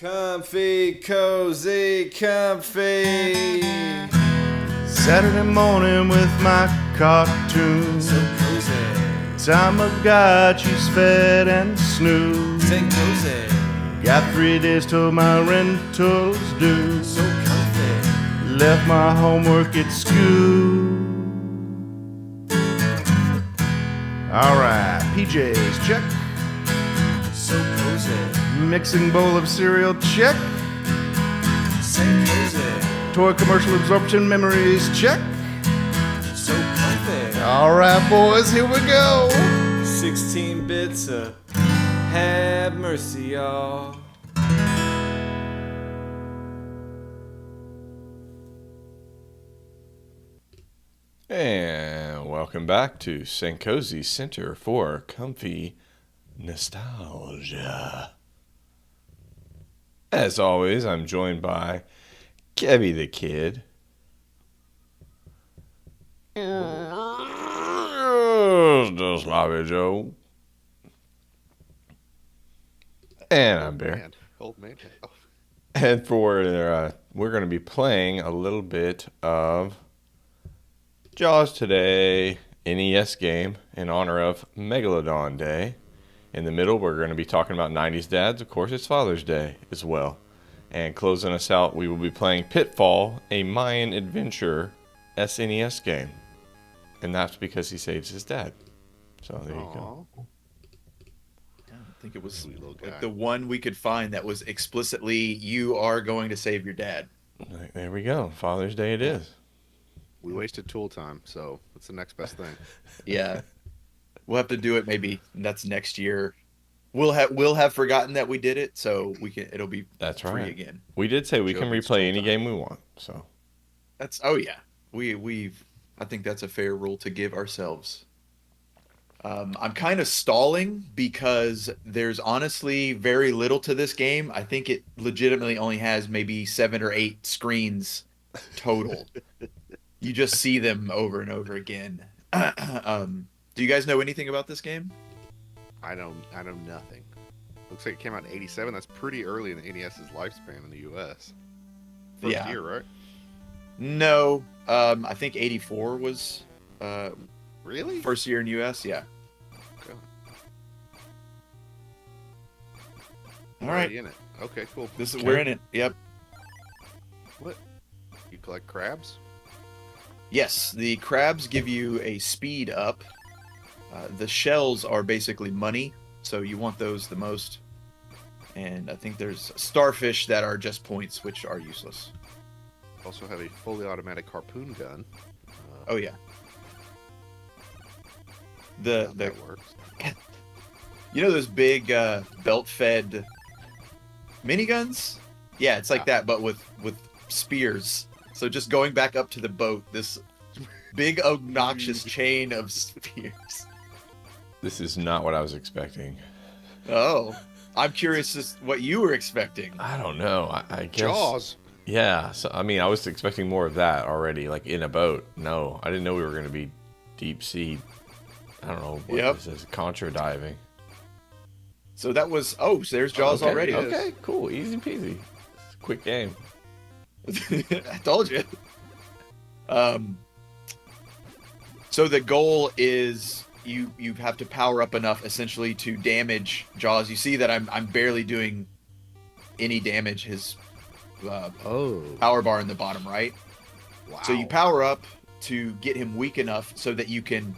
Comfy, cozy, comfy. Saturday morning with my cartoons. So cozy. Time I got she's fed and snoozed. Say cozy. Got 3 days till my rental's due. So comfy. Left my homework at school. Alright, PJs, check. So cozy. Mixing bowl of cereal, check. Say cozy. Toy commercial absorption memories, check. So comfy. Alright, boys, here we go. 16 bits of have mercy, y'all. And welcome back to Kohzee Center for Comfy Nostalgia. As always, I'm joined by Kevy the Kid. Just Sloppy Joe. And I'm Bear. Old man. Oh. And for we're going to be playing a little bit of Jaws today, NES game in honor of Megalodon Day. In the middle, we're going to be talking about 90's dads. Of course, it's Father's Day as well. And closing us out, we will be playing Pitfall, a Mayan adventure SNES game. And that's because he saves his dad. So there you go. I think it was Sweet little guy. like the one we could find that was explicitly, you are going to save your dad. There we go. Father's Day it is. We wasted tool time, so what's the next best thing? Yeah. We'll have to do it maybe that's next year. We'll have forgotten that we did it, so it'll be That's free right. again. We did say we can Joke, it's replay any time. game we want. So I think that's a fair rule to give ourselves. I'm kind of stalling because there's honestly very little to this game. I think it legitimately only has maybe 7 or 8 screens total. You just see them over and over again. Do you guys know anything about this game? I know nothing. Looks like it came out in '87. That's pretty early in the NES's lifespan in the US. First Yeah. year, right? No. I think 84 was Really? first year in US. Yeah. Okay. All right. Already in it. Okay, cool. We're in it. Yep. What? You collect crabs? Yes, the crabs give you a speed up. The shells are basically money, so you want those the most. And I think there's starfish that are just points, which are useless. Also have a fully automatic harpoon gun. Oh yeah. How The that works. you know those big belt-fed miniguns? Yeah, it's like that, but with spears. So just going back up to the boat, this big obnoxious chain of spears. this is not what I was expecting. Oh, I'm curious as what you were expecting. I don't know. I guess. Jaws. Yeah. So I mean, I was expecting more of that already, like in a boat. No, I didn't know we were going to be deep sea. I don't know what Yep. this is. Contra diving. So that was so there's Jaws okay, already. Okay, cool, easy peasy. Quick game. I told you. So the goal is you have to power up enough essentially to damage Jaws. You see that I'm barely doing any damage. His Oh. power bar in the bottom right. Wow. So you power up to get him weak enough so that you can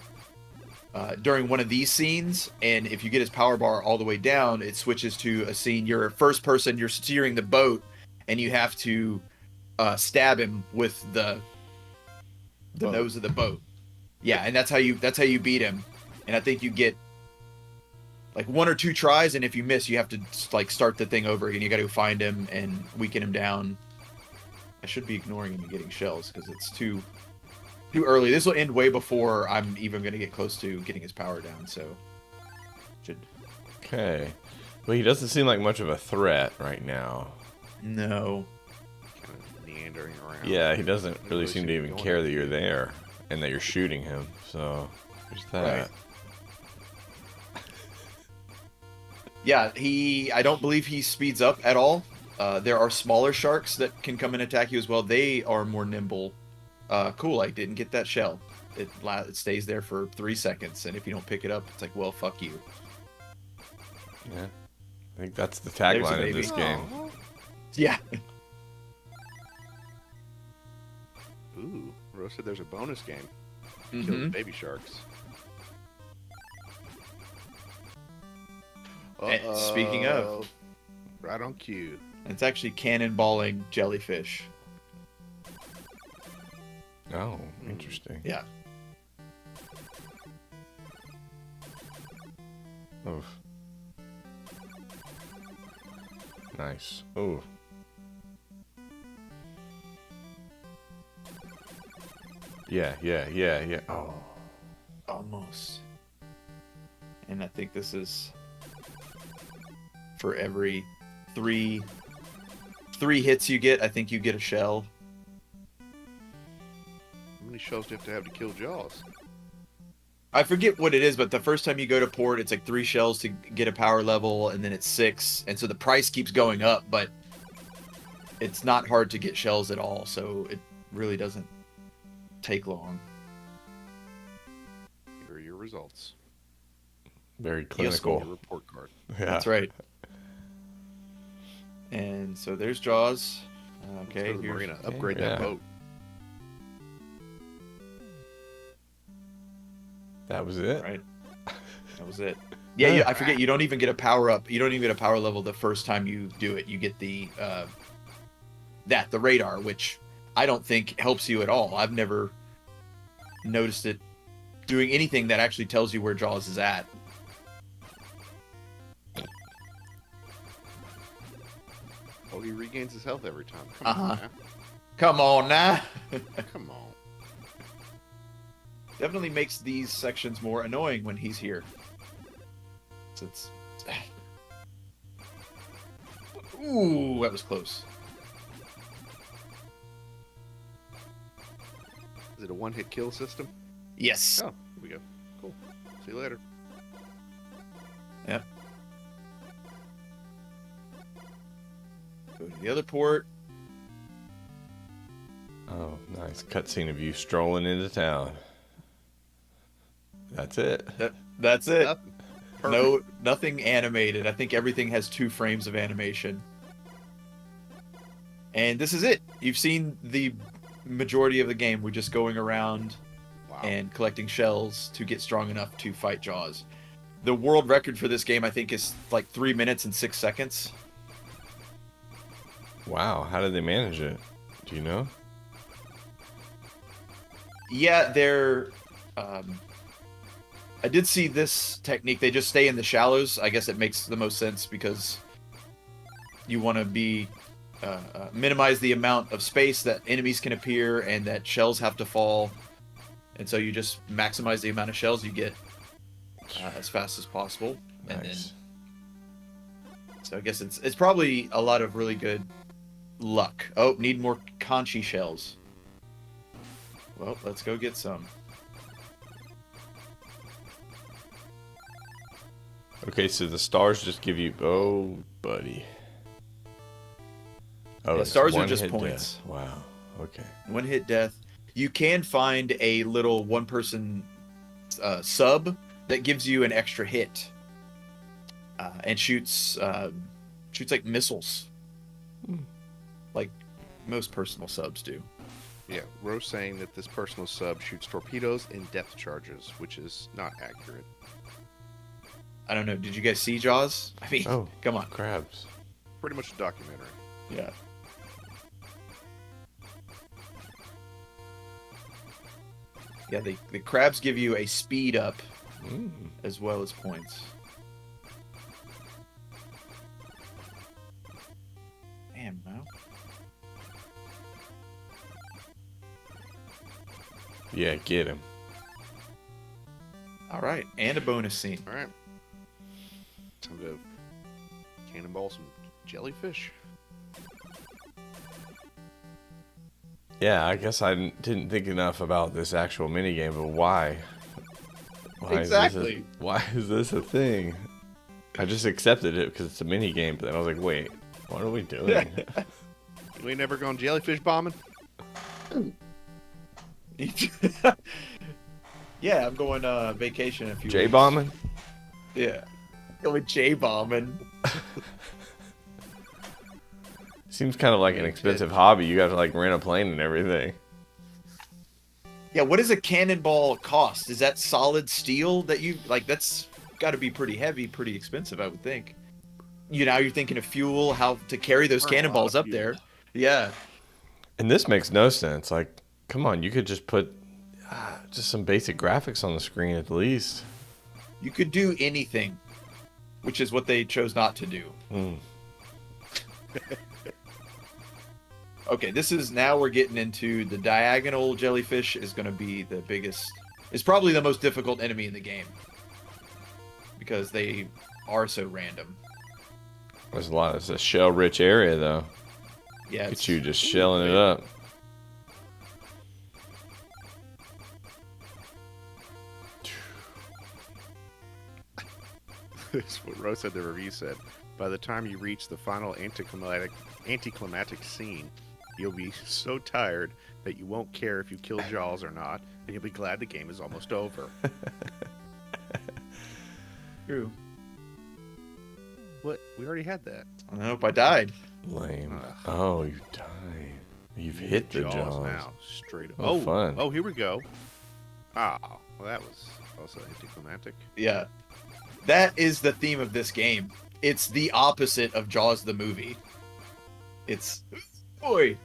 during one of these scenes, and if you get his power bar all the way down, it switches to a scene. You're first person. You're steering the boat, and you have to stab him with the nose of the boat. Yeah, and that's how you beat him. And I think you get like 1 or 2 tries, and if you miss, you have to like start the thing over again. You got to find him and weaken him down. I should be ignoring him and getting shells because it's too early. This will end way before I'm even going to get close to getting his power down. So should Okay. Well, he doesn't seem like much of a threat right now. no. Kind of meandering around. Yeah, he doesn't really Really seem to even going care after that you're you. there and that you're shooting him. So there's that. Right. Yeah, I don't believe he speeds up at all. There are smaller sharks that can come and attack you as well. They are more nimble. Cool, I didn't get that shell. It stays there for 3 seconds, and if you don't pick it up, it's like, well, fuck you. Yeah. I think that's the There's a tagline of baby. this game. Yeah. Ooh, Rose said there's a bonus game. Kill the Mm-hmm. baby sharks. Speaking of, Uh-oh. Right on cue. it's actually cannonballing jellyfish. Oh, interesting. Yeah. Oof. Nice. Ooh. Yeah. Oh. Almost. And I think this is for every three hits you get, I think you get a shell. How many shells do you have to kill Jaws? I forget what it is, but the first time you go to port, it's like 3 shells to get a power level, and then it's 6, and so the price keeps going up, but it's not hard to get shells at all, so it really doesn't take long. Here are your results. Very Your clinical. report card. Yeah. That's right. And so there's Jaws. Let's Okay, go to the here's marina. Upgrade Yeah. that boat. That was it? right. That was it. Yeah, I forget. You don't even get a power up. You don't even get a power level the first time you do it. You get the the radar, which I don't think helps you at all. I've never noticed it doing anything that actually tells you where Jaws is at. Oh, he regains his health every time. Come Uh-huh. on, man. Come on now. Come on. Definitely makes these sections more annoying when he's here. So it's... Ooh, that was close. Is it a one-hit kill system? Yes. Oh, here we go. Cool. See you later. Yep. Go to the other port. Oh, nice. Cutscene of you strolling into town. That's it. That's it. Nothing. No, nothing animated. I think everything has 2 frames of animation. And this is it. You've seen the majority of the game. We're just going around Wow. and collecting shells to get strong enough to fight Jaws. The world record for this game, I think, is like 3 minutes and 6 seconds. Wow. How did they manage it? Do you know? Yeah, they're... I did see this technique. They just stay in the shallows. I guess it makes the most sense because you want to be minimize the amount of space that enemies can appear and that shells have to fall. And so you just maximize the amount of shells you get as fast as possible. And then, Nice. so I guess it's probably a lot of really good luck. Oh, need more conchi shells. Well, let's go get some. Okay, so the stars just give you... Oh, buddy. Oh, Yeah, it's stars are one just hit points. death. Wow. Okay. 1 hit death. You can find a little 1-person sub that gives you an extra hit and shoots like missiles, like most personal subs do. Yeah, Rose saying that this personal sub shoots torpedoes and depth charges, which is not accurate. I don't know. Did you guys see Jaws? I mean, Oh, come on. crabs. Pretty much a documentary. Yeah. Yeah, the crabs give you a speed up Mm. as well as points. Damn, Mo. Yeah, get him. All right, and a bonus scene. All right. Time to cannonball some jellyfish. Yeah, I guess I didn't think enough about this actual minigame, but why? Exactly. Why is this a thing? I just accepted it because it's a minigame, but then I was like, wait, What are we doing? We ain't never gone jellyfish bombing? Yeah, I'm going vacation in a few J weeks. bombing? Yeah. Going J bombing. Seems kind of like an expensive hobby. You got to like rent a plane and everything. Yeah, what does a cannonball cost? Is that solid steel that you like? That's got to be pretty heavy, pretty expensive, I would think. You're thinking of fuel, how to carry those cannonballs up there. Yeah. And this makes no sense. Like, come on, you could just put just some basic graphics on the screen at least. You could do anything, which is what they chose not to do. Okay, now we're getting into the diagonal jellyfish is going to be the biggest. It's probably the most difficult enemy in the game because they are so random. There's a lot. It's a shell-rich area, though. Yeah, Look at you just shelling it up. That's what Rose said. The review said, by the time you reach the final anticlimactic scene, you'll be so tired that you won't care if you kill Jaws or not, and you'll be glad the game is almost over. True. What? We already had that. I hope I died. Lame. Oh, you died. You've hit the Jaws. now. Straight up. Oh, fun. Oh, here we go. Ah, well, that was also anticlimactic. Yeah. That is the theme of this game. It's the opposite of Jaws the movie. It's... Boy!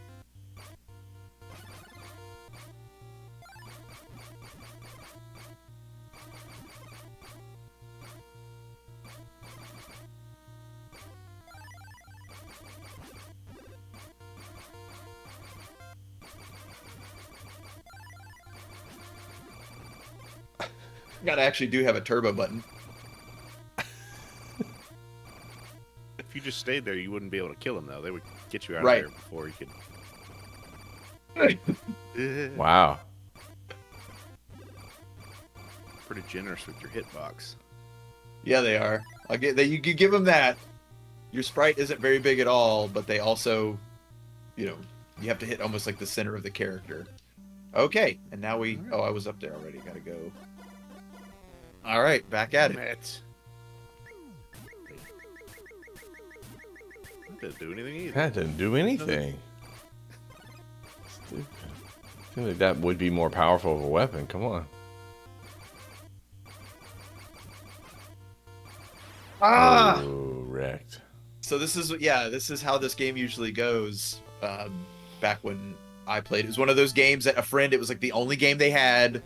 Gotta actually do have a turbo button. If you just stayed there, you wouldn't be able to kill him, though. They would get you out Right. of there before you could... Wow. Pretty generous with your hitbox. Yeah, they are. I'll get that. You give them that. Your sprite isn't very big at all, but they also, you have to hit almost like the center of the character. Okay, and now we... Oh, I was up there already. Gotta go. All right, back at it. That didn't do anything either. That didn't do anything. Stupid. I feel like that would be more powerful of a weapon. Come on. Ah! Oh, wrecked. So this is how this game usually goes. Back when I played, it was one of those games that it was like the only game they had.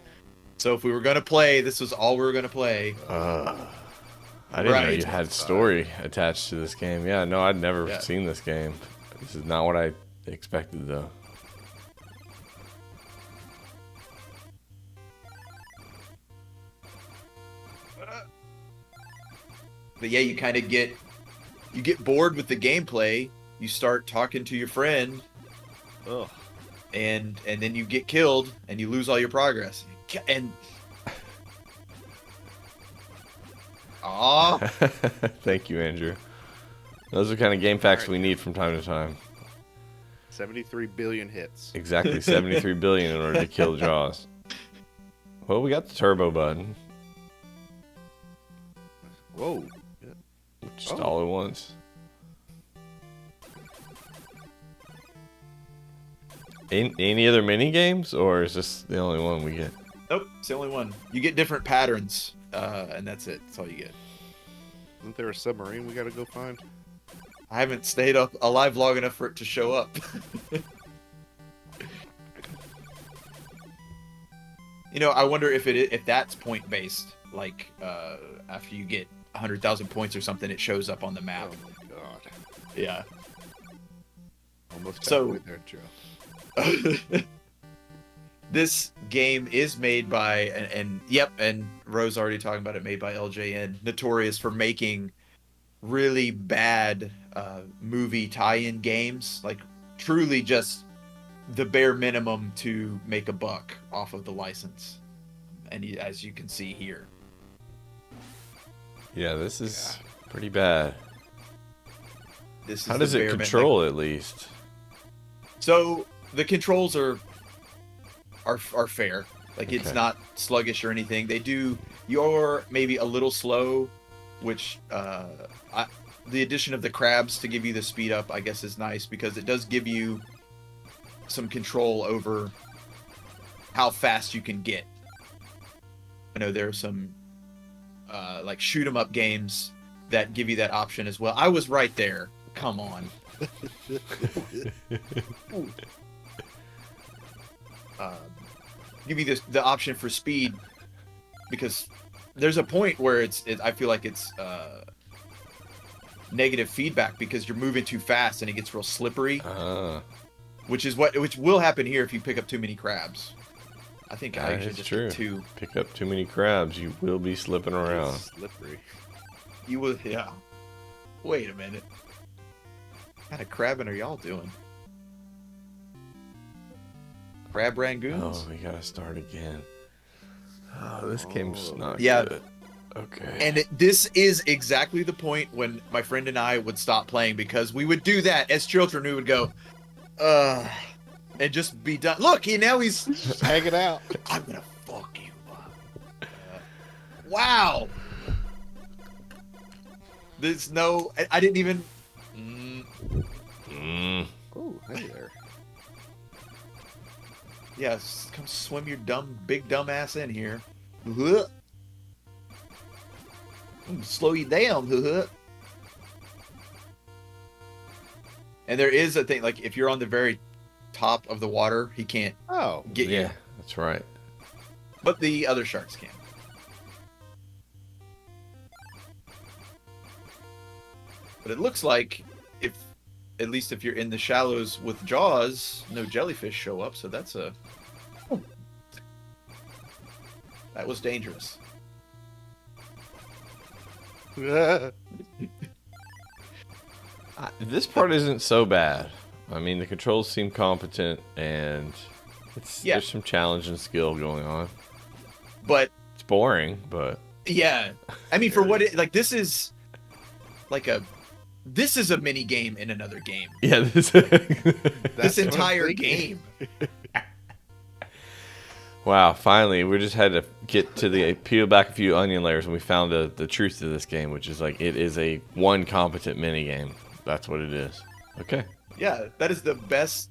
So if we were gonna play, this was all we were gonna play. I didn't know Right. you had story attached to this game. Yeah, no, I'd never Yeah. seen this game. This is not what I expected, though. But yeah, you kind of get bored with the gameplay. You start talking to your friend, Ugh. and then you get killed, and you lose all your progress. And Thank you, Andrew. Those are the kind of game facts we need from time to time. 73 billion hits. Exactly 73 billion in order to kill Jaws. Well, we got the turbo button. Whoa. Just all at once. Any other mini games, or is this the only one we get? nope, it's the only one. You get different patterns, and that's it. That's all you get. Isn't there a submarine we gotta go find? I haven't stayed up alive long enough for it to show up. I wonder if that's point based. Like after you get 100,000 points or something, it shows up on the map. Oh my god. Yeah. Almost So- halfway there, Joe. This game is made by and Rose already talking about it, made by LJN, notorious for making really bad movie tie-in games, like truly just the bare minimum to make a buck off of the license. And as you can see here. Yeah, this is pretty bad. This is How does the it bare control at least? So the controls are fair. Like it's Okay. not sluggish or anything. You're maybe a little slow, which the addition of the crabs to give you the speed up, I guess, is nice because it does give you some control over how fast you can get. I know there are some like shoot 'em up games that give you that option as well. I was right there. Come on. Give you the option for speed because there's a point where I feel like it's negative feedback because you're moving too fast and it gets real slippery, which will happen here if you pick up too many crabs. I think I usually just get 2. Pick up too many crabs, you will be slipping around. It's slippery. You will, yeah. Wait a minute. What kind of crabbing are y'all doing? Crab rangoons? Oh, we gotta start again. Oh, this game's not Yeah. good. Okay. And this is exactly the point when my friend and I would stop playing because we would do that as children. We would go, and just be done. Look, now he's Just hang it out. I'm gonna fuck you up. Wow. There's no. I didn't even. Oh, hey there. Yes, come swim your big dumb ass in here. I'm gonna slow you down. And there is a thing, like if you're on the very top of the water, he can't Oh, get you. Yeah, that's right. But the other sharks can. But it looks like at least if you're in the shallows with Jaws, no jellyfish show up, so that was dangerous. This part isn't so bad. I mean, the controls seem competent, and there's some challenge and skill going on. But It's boring, but yeah, I mean, for what this is like this is a mini game in another game. yeah, this This entire game. Wow, finally, we just had to get to peel back a few onion layers, and we found the truth of this game, which is like it is a one competent mini game. That's what it is. Okay. Yeah, that is the best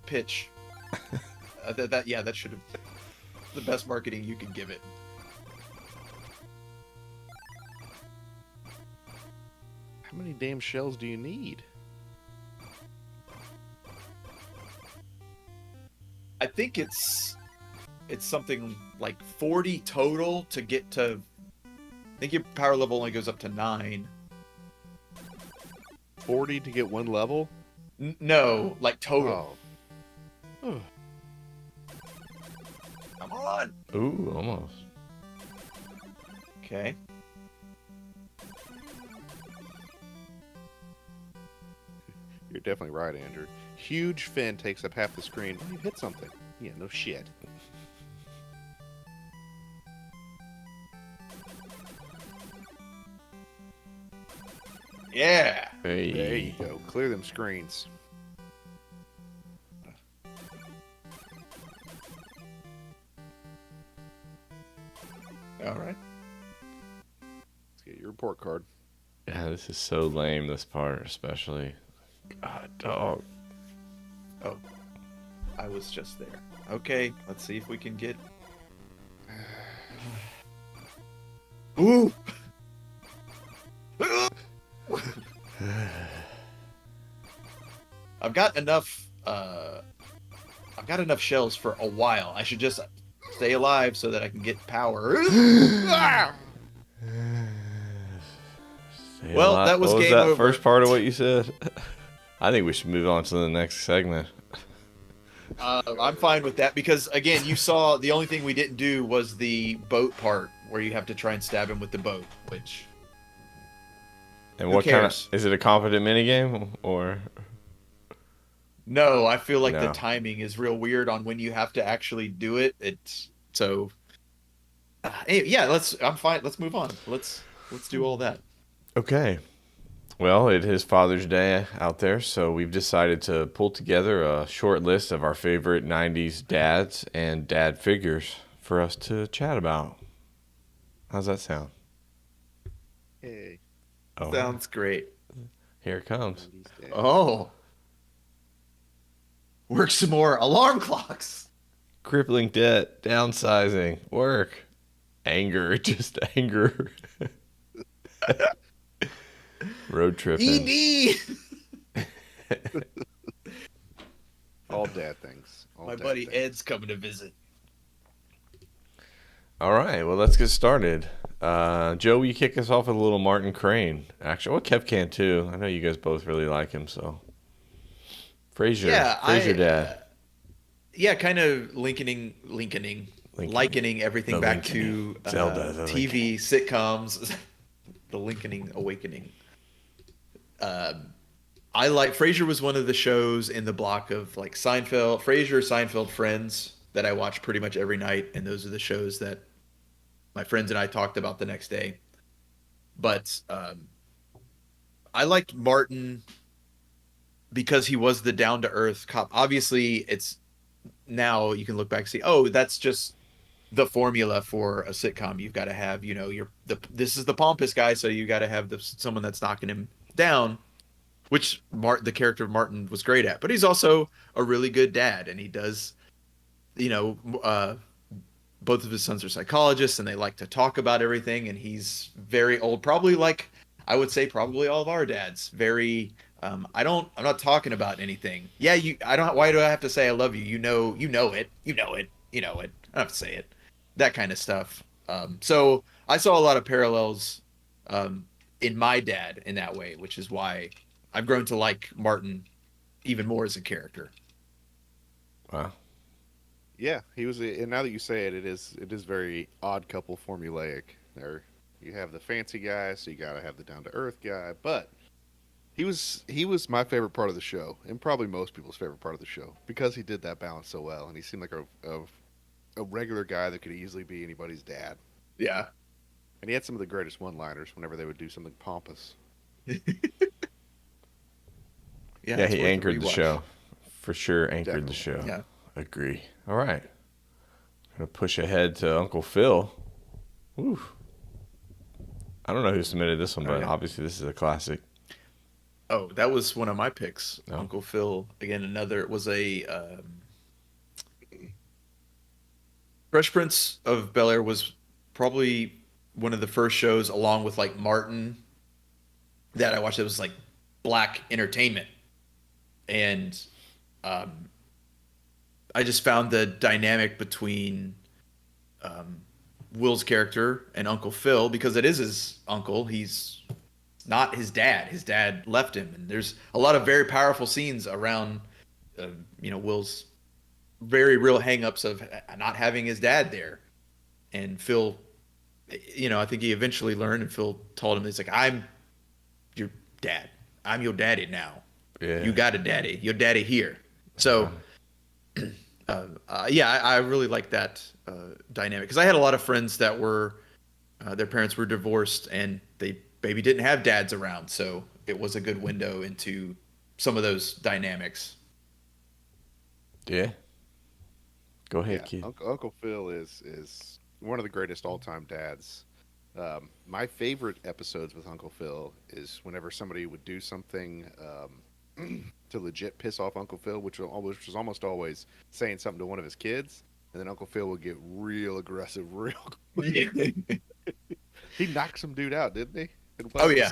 pitch. That should have the best marketing you can give it. How many damn shells do you need? I think it's something like 40 total to get to. I think your power level only goes up to 9. 40 to get one level? No, like total. Oh. Come on. Ooh, almost. Okay. You're definitely right, Andrew. Huge fin takes up half the screen. Oh, you hit something. Yeah, no shit. Yeah. Hey. There you go. Clear them screens. All right. Let's get your report card. Yeah, this is so lame. This part, especially. God, dog. Oh, I was just there. Okay, let's see if we can get. Ooh. I've got enough. I've got enough shells for a while. I should just stay alive so that I can get power. Well, that was what was game that over. first part of what you said? I think we should move on to the next segment. I'm fine with that because again, you saw the only thing we didn't do was the boat part where you have to try and stab him with the boat, which. And Who what kind cares? of is it a competent minigame or? No, I feel like the No. timing is real weird on when you have to actually do it. It's so. Yeah, I'm fine. Let's move on. Let's do all that. Okay. Well, it is Father's Day out there, so we've decided to pull together a short list of our favorite 90s dads and dad figures for us to chat about. How's that sound? Hey, Oh, Sounds great. here it comes. 90s dad. Oh, work some more alarm clocks. Crippling debt, downsizing, work, anger, just anger. Road tripping. ED. All dad things. All My dad buddy things. Ed's coming to visit. All right, well, let's get started. Joe, will you kick us off with a little Martin Crane? Actually, well, Kev can too. I know you guys both really like him, so. Frasier dad. Yeah, kind of likening everything The back Lincolning. to Zelda, the TV sitcoms, the Lincolning Awakening. I like Frasier was one of the shows in the block of like Seinfeld, Frasier, Seinfeld, Friends that I watched pretty much every night, and those are the shows that my friends and I talked about the next day. But I liked Martin because he was the down to earth cop. Obviously, it's now you can look back and see, oh, that's just the formula for a sitcom. You've got to have, this is the pompous guy, so you got to have someone that's knocking him down, which the character of Martin was great at. But he's also a really good dad, and he does, both of his sons are psychologists, and they like to talk about everything. And he's very old, probably like I would say probably all of our dads. Very, I'm not talking about anything. Yeah, why do I have to say I love you? You know it. I don't have to say it. That kind of stuff. So I saw a lot of parallels in my dad in that way, which is why I've grown to like Martin even more as a character. Wow. Yeah, he was. And now that you say it, it is very Odd Couple formulaic. There, you have the fancy guy, so you got to have the down to earth guy. But he was my favorite part of the show, and probably most people's favorite part of the show, because he did that balance so well, and he seemed like a regular guy that could easily be anybody's dad. Yeah. And he had some of the greatest one-liners whenever they would do something pompous. Yeah, he anchored the show. For sure anchored the show. Yeah. Agree. All right. Gonna push ahead to Uncle Phil. Woo. I don't know who submitted this one, but obviously this is a classic. Oh, that was one of my picks. Oh. Uncle Phil. Again, another was a Fresh Prince of Bel-Air was probably one of the first shows, along with like Martin, that I watched. It was like black entertainment, and I just found the dynamic between Will's character and Uncle Phil, because it is his uncle. He's not his dad. His dad left him, and there's a lot of very powerful scenes around, Will's very real hang-ups of not having his dad there. And Phil, I think he eventually learned, and Phil told him, he's like, I'm your dad. I'm your daddy now. Yeah. You got a daddy. Your daddy here. So, I really like that dynamic, because I had a lot of friends that were, their parents were divorced, and they maybe didn't have dads around. So it was a good window into some of those dynamics. Yeah. Go ahead, Yeah, kid. Uncle Phil is one of the greatest all-time dads. My favorite episodes with Uncle Phil is whenever somebody would do something to legit piss off Uncle Phil, which was almost always saying something to one of his kids, and then Uncle Phil would get real aggressive real quick. He knocked some dude out, didn't he? Oh, yeah.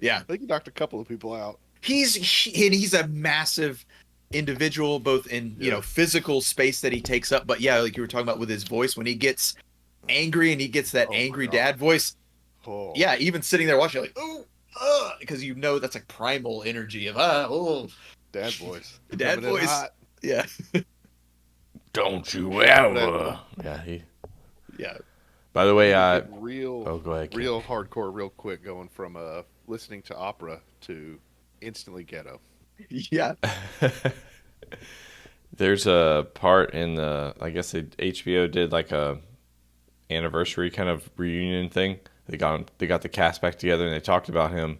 Yeah. I think he knocked a couple of people out. He's a massive individual, both in physical space that he takes up, but yeah, like you were talking about with his voice, when he gets angry and he gets that angry dad voice. Oh. Yeah, even sitting there watching, like, because that's like primal energy of Dad voice. dad Coming in voice. hot. Yeah. Don't you ever. Yeah. Yeah. By the way, Go ahead, kid. real hardcore, real quick, going from listening to opera to instantly ghetto. Yeah. There's a part in I guess HBO did like a anniversary kind of reunion thing. They got the cast back together, and they talked about him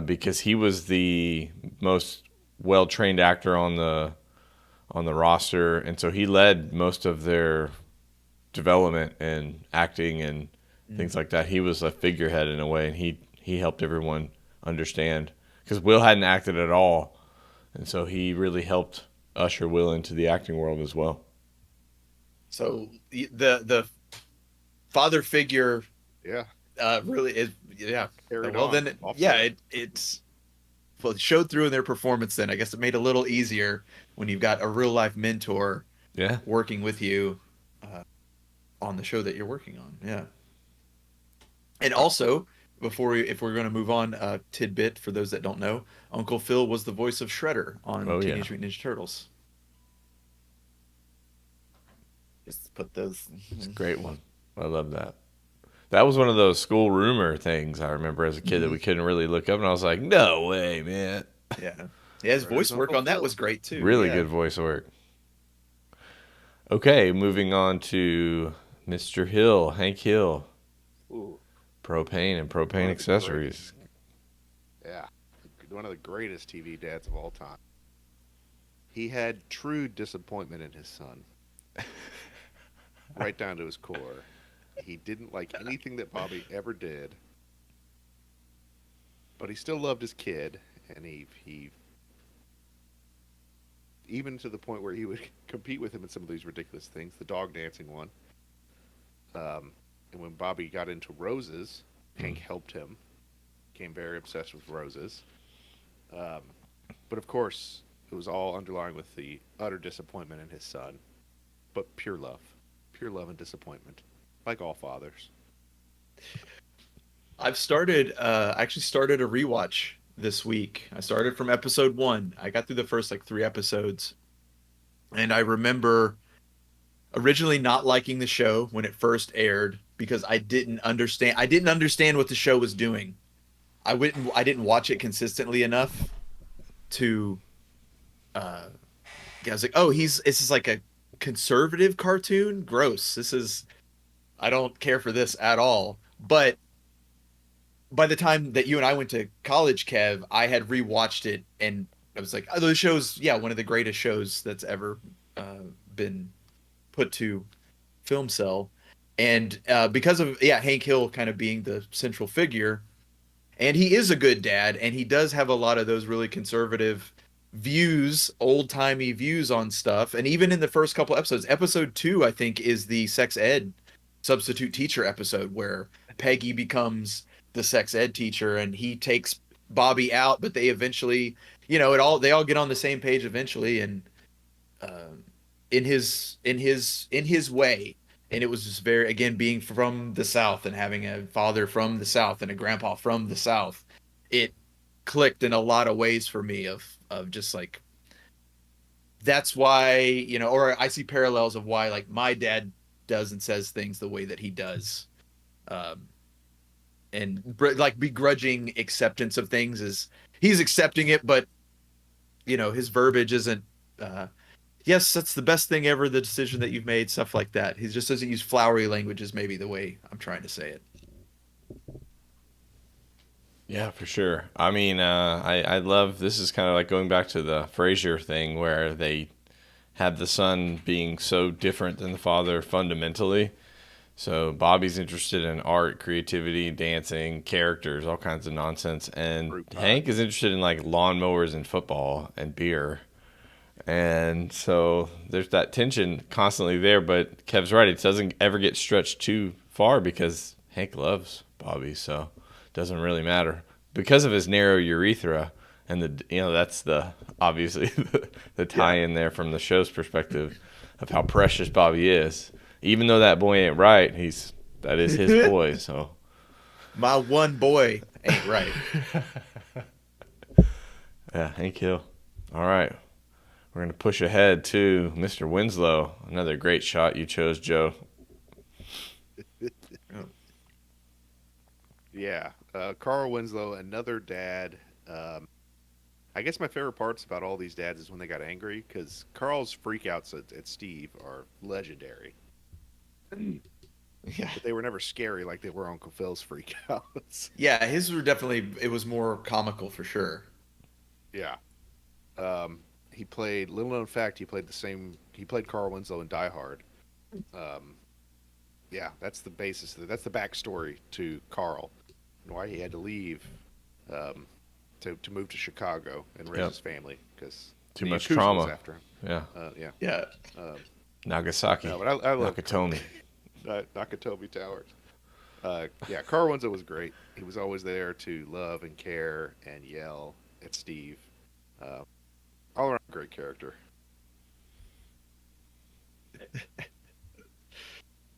because he was the most well-trained actor on the roster, and so he led most of their development and acting and things like that. He was a figurehead in a way, and he helped everyone understand, because Will hadn't acted at all, and so he really helped usher Will into the acting world as well. So the father figure, Yeah. really is, yeah. Carried Well, on. then, yeah, it showed through in their performance. Then I guess it made it a little easier when you've got a real life mentor Yeah. working with you on the show that you're working on. Yeah. And also, if we're going to move on, tidbit for those that don't know, Uncle Phil was the voice of Shredder on Oh, yeah. Teenage Mutant Ninja Turtles. Just put those. It's a great one. I love that. That was one of those school rumor things I remember as a kid that we couldn't really look up, and I was like, no way, man. Yeah. Yeah, his voice work on that was great too. Really Yeah. good voice work. Okay, moving on to Mr. Hill, Hank Hill. Ooh, Propane and propane One of the accessories. yeah. One of the greatest TV dads of all time. He had true disappointment in his son. Right down to his core. He didn't like anything that Bobby ever did. But he still loved his kid, and he even to the point where he would compete with him in some of these ridiculous things, the dog dancing one. And when Bobby got into roses, Hank helped him. Became very obsessed with roses. But of course, it was all underlying with the utter disappointment in his son. But pure love and disappointment, like all fathers. I've started actually started a rewatch this week. I started from episode 1. I got through the first like 3 episodes. And I remember originally not liking the show when it first aired because I didn't understand what the show was doing. I didn't watch it consistently enough to I was like, "Oh, this is like a conservative cartoon? Gross. I don't care for this at all." But by the time that you and I went to college, Kev, I had rewatched it and I was like, "Oh, those shows, yeah, one of the greatest shows that's ever been put to film cell." And because of Hank Hill kind of being the central figure, and he is a good dad, and he does have a lot of those really conservative views, old-timey views on stuff. And even in the first couple episodes, episode 2, I think, is the sex ed substitute teacher episode where Peggy becomes the sex ed teacher and he takes Bobby out, but they eventually, they all get on the same page eventually, and in his way. And it was just very, again, being from the South and having a father from the South and a grandpa from the South, it clicked in a lot of ways for me of just like, that's why, or I see parallels of why like my dad does and says things the way that he does. And like begrudging acceptance of things is he's accepting it, but his verbiage isn't, yes, that's the best thing ever, the decision that you've made, stuff like that. He just doesn't use flowery language is maybe the way I'm trying to say it. Yeah, for sure. I mean, I love, this is kind of like going back to the Frasier thing where they have the son being so different than the father fundamentally. So Bobby's interested in art, creativity, dancing, characters, all kinds of nonsense. And Hank is interested in like lawnmowers and football and beer. And so there's that tension constantly there. But Kev's right. It doesn't ever get stretched too far because Hank loves Bobby. So it doesn't really matter. Because of his narrow urethra. And that's obviously the tie in there from the show's perspective of how precious Bobby is. Even though that boy ain't right, that is his boy. So my one boy ain't right. Yeah, Hank Hill. All right, we're gonna push ahead to Mr. Winslow. Another great shot you chose, Joe. Yeah, Carl Winslow, another dad. I guess my favorite parts about all these dads is when they got angry, because Carl's freakouts at Steve are legendary. Yeah. but they were never scary like they were Uncle Phil's freak outs. Yeah, his were definitely, it was more comical for sure. Yeah. He played, little known fact, he played Carl Winslow in Die Hard. Um, yeah, that's the basis. That's the backstory to Carl and why he had to leave um, to move to Chicago and raise Yep. his family because Too the much Yakuza was trauma. after him. Yeah. Yeah. Yeah. Um, Nagasaki. no, but I love Nakatomi. Nakatomi Towers. Yeah, Carl Winslow was great. He was always there to love and care and yell at Steve. Uh, all around great character.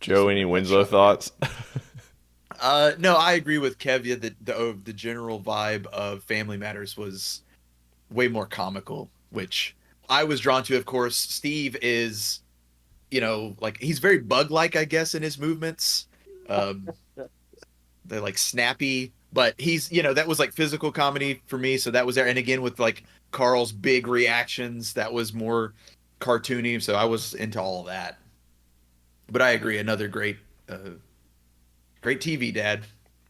Joe, any Winslow thoughts? No, I agree with Kevia that the general vibe of Family Matters was way more comical, which I was drawn to. Of course, Steve is, like he's very bug-like, I guess, in his movements. Um, they're like snappy, but he's, that was like physical comedy for me. So that was there. And again, with like Carl's big reactions, that was more cartoony. So I was into all of that. But I agree, another great TV dad.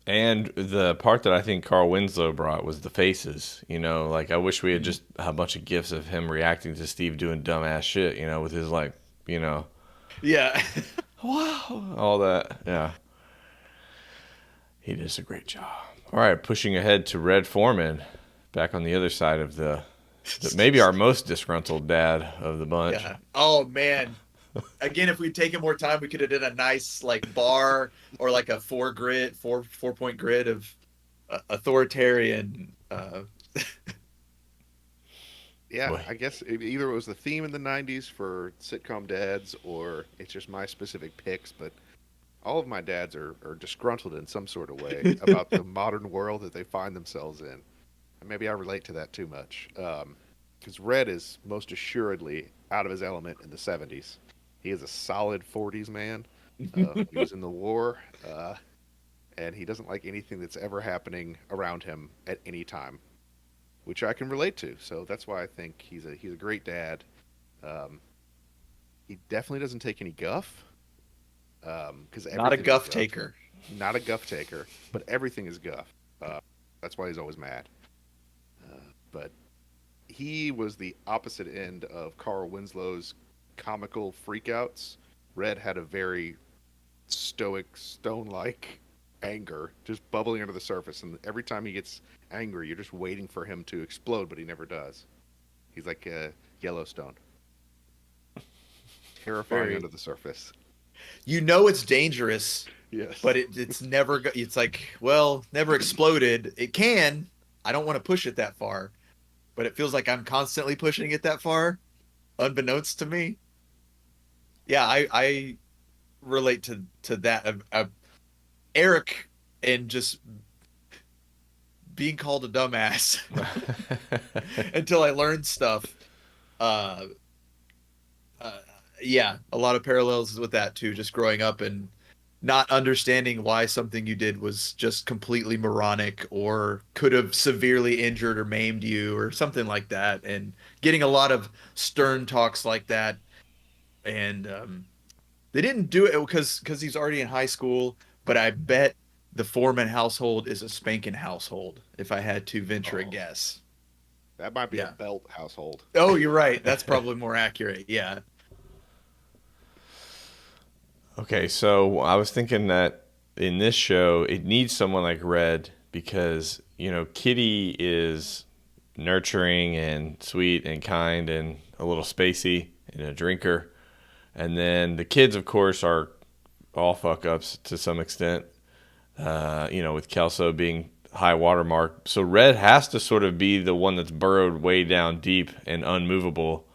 And the part that I think Carl Winslow brought was the faces. Like I wish we had just a bunch of gifs of him reacting to Steve doing dumbass shit, with his like, Yeah. wow, all that. Yeah. He does a great job. All right, pushing ahead to Red Foreman, back on the other side of maybe our most disgruntled dad of the bunch. Yeah. Oh man. Again, if we'd taken more time, we could have done a nice like bar or like a four point grid of authoritarian. Yeah, Boy. I guess either it was the theme in the 90s for sitcom dads or it's just my specific picks, but all of my dads are disgruntled in some sort of way about the modern world that they find themselves in. And maybe I relate to that too much. Because Red is most assuredly out of his element in the 70s. He is a solid 40s man. He was in the war, and he doesn't like anything that's ever happening around him at any time, which I can relate to. So that's why I think he's a great dad. He definitely doesn't take any guff. Because Not a guff taker. Not a guff taker, but everything is guff. That's why he's always mad. But he was the opposite end of Carl Winslow's comical freakouts. Red had a very stoic, stone-like anger just bubbling under the surface, and every time he gets angry, you're just waiting for him to explode, but he never does. He's like Yellowstone. Terrifying under the surface. It's dangerous. Yes. But it's never. It's like, well, never exploded. It can. I don't want to push it that far, but it feels like I'm constantly pushing it that far, unbeknownst to me. Yeah, I relate to that. Eric and just being called a dumbass until I learned stuff. Yeah, a lot of parallels with that too. Just growing up and not understanding why something you did was just completely moronic or could have severely injured or maimed you or something like that, and getting a lot of stern talks like that. And they didn't do it because he's already in high school, but I bet the Foreman household is a spanking household, if I had to venture a guess. That might be Yeah. a belt household. Oh, you're right. That's probably more accurate. Yeah. Okay, so I was thinking that in this show, it needs someone like Red because, Kitty is nurturing and sweet and kind and a little spacey and a drinker. And then the kids, of course, are all fuck-ups to some extent, with Kelso being high watermark. So Red has to sort of be the one that's burrowed way down deep and unmovable.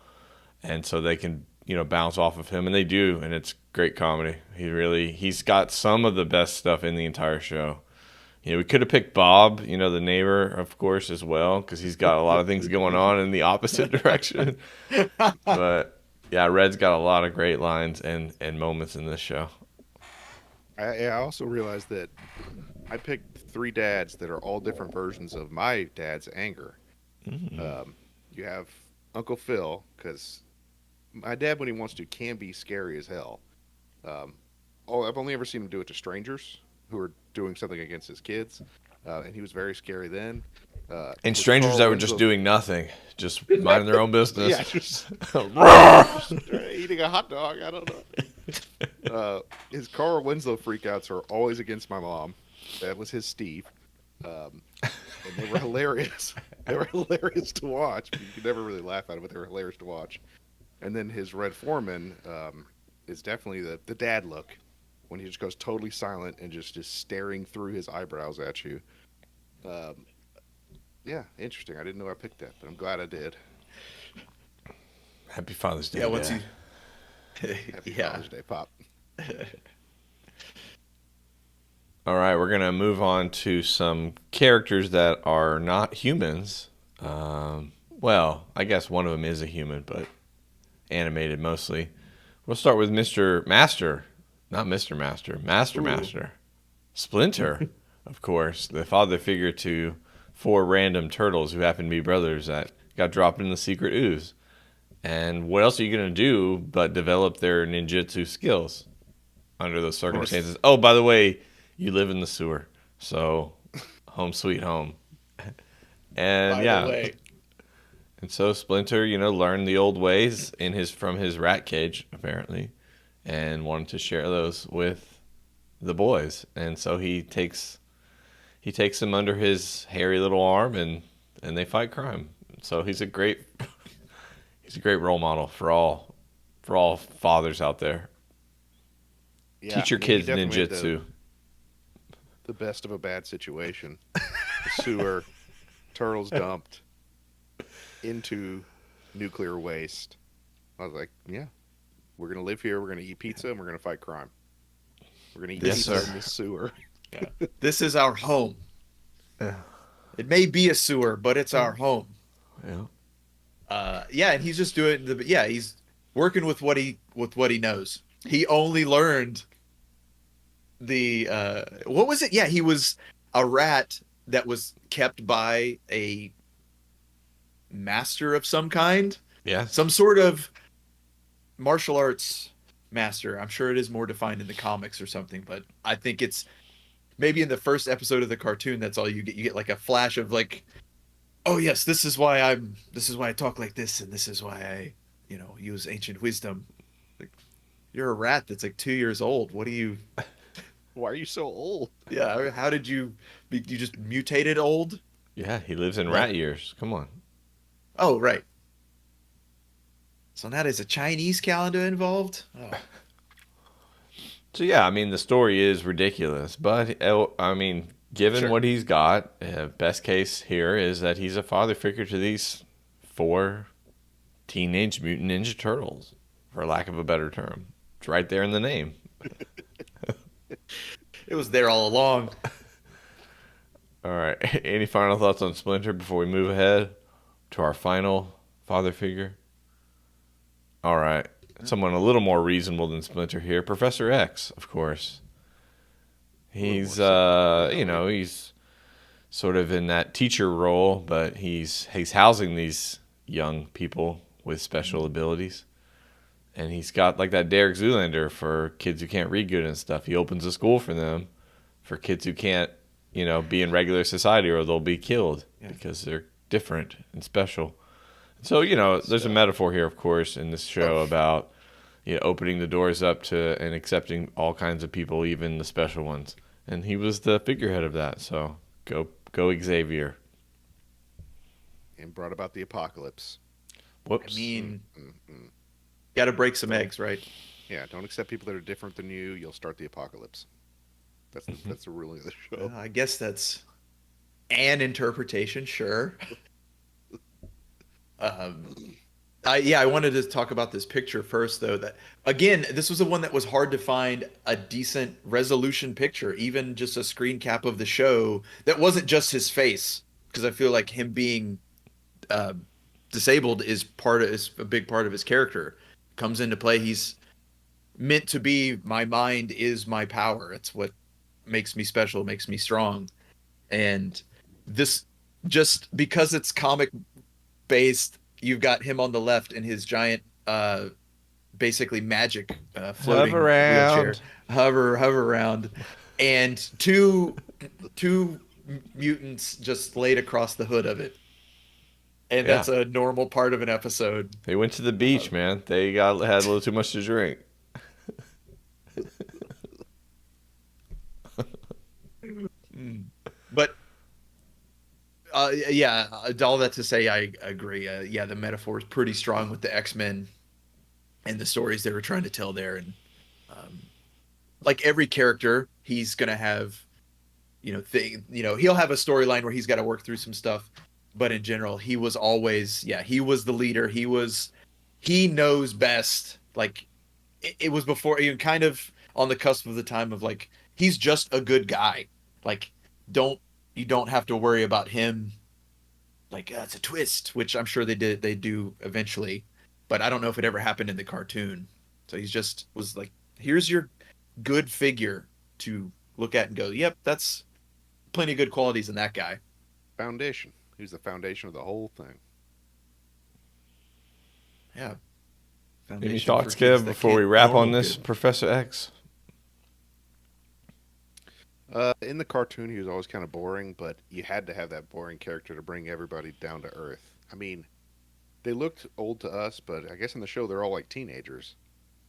And so they can, bounce off of him. And they do, and it's great comedy. He's got some of the best stuff in the entire show. We could have picked Bob, the neighbor, of course, as well, because he's got a lot of things going on in the opposite direction. But yeah, Red's got a lot of great lines and moments in this show. I also realized that I picked 3 dads that are all different versions of my dad's anger. You have Uncle Phil, because my dad, when he wants to, can be scary as hell. I've only ever seen him do it to strangers who are doing something against his kids, and he was very scary then. And His strangers Carl that were just Winslow, doing nothing, just minding their own business. yeah, just eating a hot dog. I don't know. His Carl Winslow freakouts are always against my mom. That was his Steve, and they were hilarious. They were hilarious to watch. You could never really laugh at it, but they were hilarious to watch. And then his Red Foreman is definitely the dad look when he just goes totally silent and just staring through his eyebrows at you. Yeah, interesting. I didn't know I picked that, but I'm glad I did. Happy Father's Day. Yeah, once Dad. Happy Father's Day, Pop. All right, we're going to move on to some characters that are not humans. Well, I guess one of them is a human, but animated mostly. We'll start with Mr. Master. Not Mr. Master. Master Ooh. Master. Splinter, of course. The father figure to 4 random turtles who happen to be brothers that got dropped in the secret ooze. And what else are you going to do but develop their ninjutsu skills under those circumstances? Oh, by the way, you live in the sewer. So, home sweet home. And By yeah. the way. And so Splinter, learned the old ways from his rat cage, apparently, and wanted to share those with the boys. And so he takes them under his hairy little arm and they fight crime. So he's a great role model for all fathers out there. Yeah, Teach your he kids definitely made ninjutsu. The best of a bad situation. The sewer, turtles dumped into nuclear waste. I was like, yeah, we're going to live here, we're going to eat pizza, and we're going to fight crime. We're going to eat Yes, pizza sir. in the sewer. This is our home. Yeah. It may be a sewer, but it's our home. Yeah. Yeah, and he's just doing he's working with what he knows. He only learned the what was it? Yeah, he was a rat that was kept by a master of some kind. Yeah. Some sort of martial arts master. I'm sure it is more defined in the comics or something, but I think it's maybe in the first episode of the cartoon that's all you get. You get like a flash of like, oh yes, this is why I talk like this, and this is why I, use ancient wisdom. Like, you're a rat that's like 2 years old. What do you? Why are you so old? Yeah, how did you? You just mutated old? Yeah, he lives in rat years. Come on. Oh, right. So now there's a Chinese calendar involved. Oh. So yeah, I mean the story is ridiculous, but given Sure. what he's got, best case here is that he's a father figure to these 4 Teenage Mutant Ninja Turtles, for lack of a better term. It's right there in the name. It was there all along. All right. Any final thoughts on Splinter before we move ahead to our final father figure? All right. Someone a little more reasonable than Splinter here. Professor X, of course. He's, he's sort of in that teacher role, but he's housing these young people with special abilities. And he's got like that Derek Zoolander for kids who can't read good and stuff. He opens a school for them, for kids who can't, be in regular society or they'll be killed because they're different and special. So, there's a metaphor here, of course, in this show about opening the doors up to and accepting all kinds of people, even the special ones. And he was the figurehead of that. So go Xavier. And brought about the apocalypse. Whoops. I mean, got to break some eggs, right? Yeah, don't accept people that are different than you. You'll start the apocalypse. That's the ruling of the show. I guess that's an interpretation, sure. I wanted to talk about this picture first, though. That again, this was the one that was hard to find a decent resolution picture, even just a screen cap of the show that wasn't just his face, because I feel like him being disabled is a big part of his character. Comes into play. He's meant to be my mind is my power. It's what makes me special, makes me strong, and this just because it's comic based. You've got him on the left in his giant basically magic floating Hover around. wheelchair, hover around, and two mutants just laid across the hood of it, and Yeah. that's a normal part of an episode. They went to the beach, man. They had a little too much to drink. But yeah, all that to say, I agree. Yeah, the metaphor is pretty strong with the X-Men and the stories they were trying to tell there, and like every character, he's gonna have, he'll have a storyline where he's got to work through some stuff, but in general, he was always, he was the leader. He knows best. Like it was before, even kind of on the cusp of the time of like he's just a good guy. Like you don't have to worry about him. Like that's a twist, which I'm sure they do eventually, but I don't know if it ever happened in the cartoon. So he's just was like, here's your good figure to look at and go, yep, that's plenty of good qualities in that guy. Foundation. He's the foundation of the whole thing. Yeah. Any thoughts, Kev, before we wrap on this, Professor X? In the cartoon, he was always kind of boring, but you had to have that boring character to bring everybody down to earth. I mean, they looked old to us, but I guess in the show they're all like teenagers.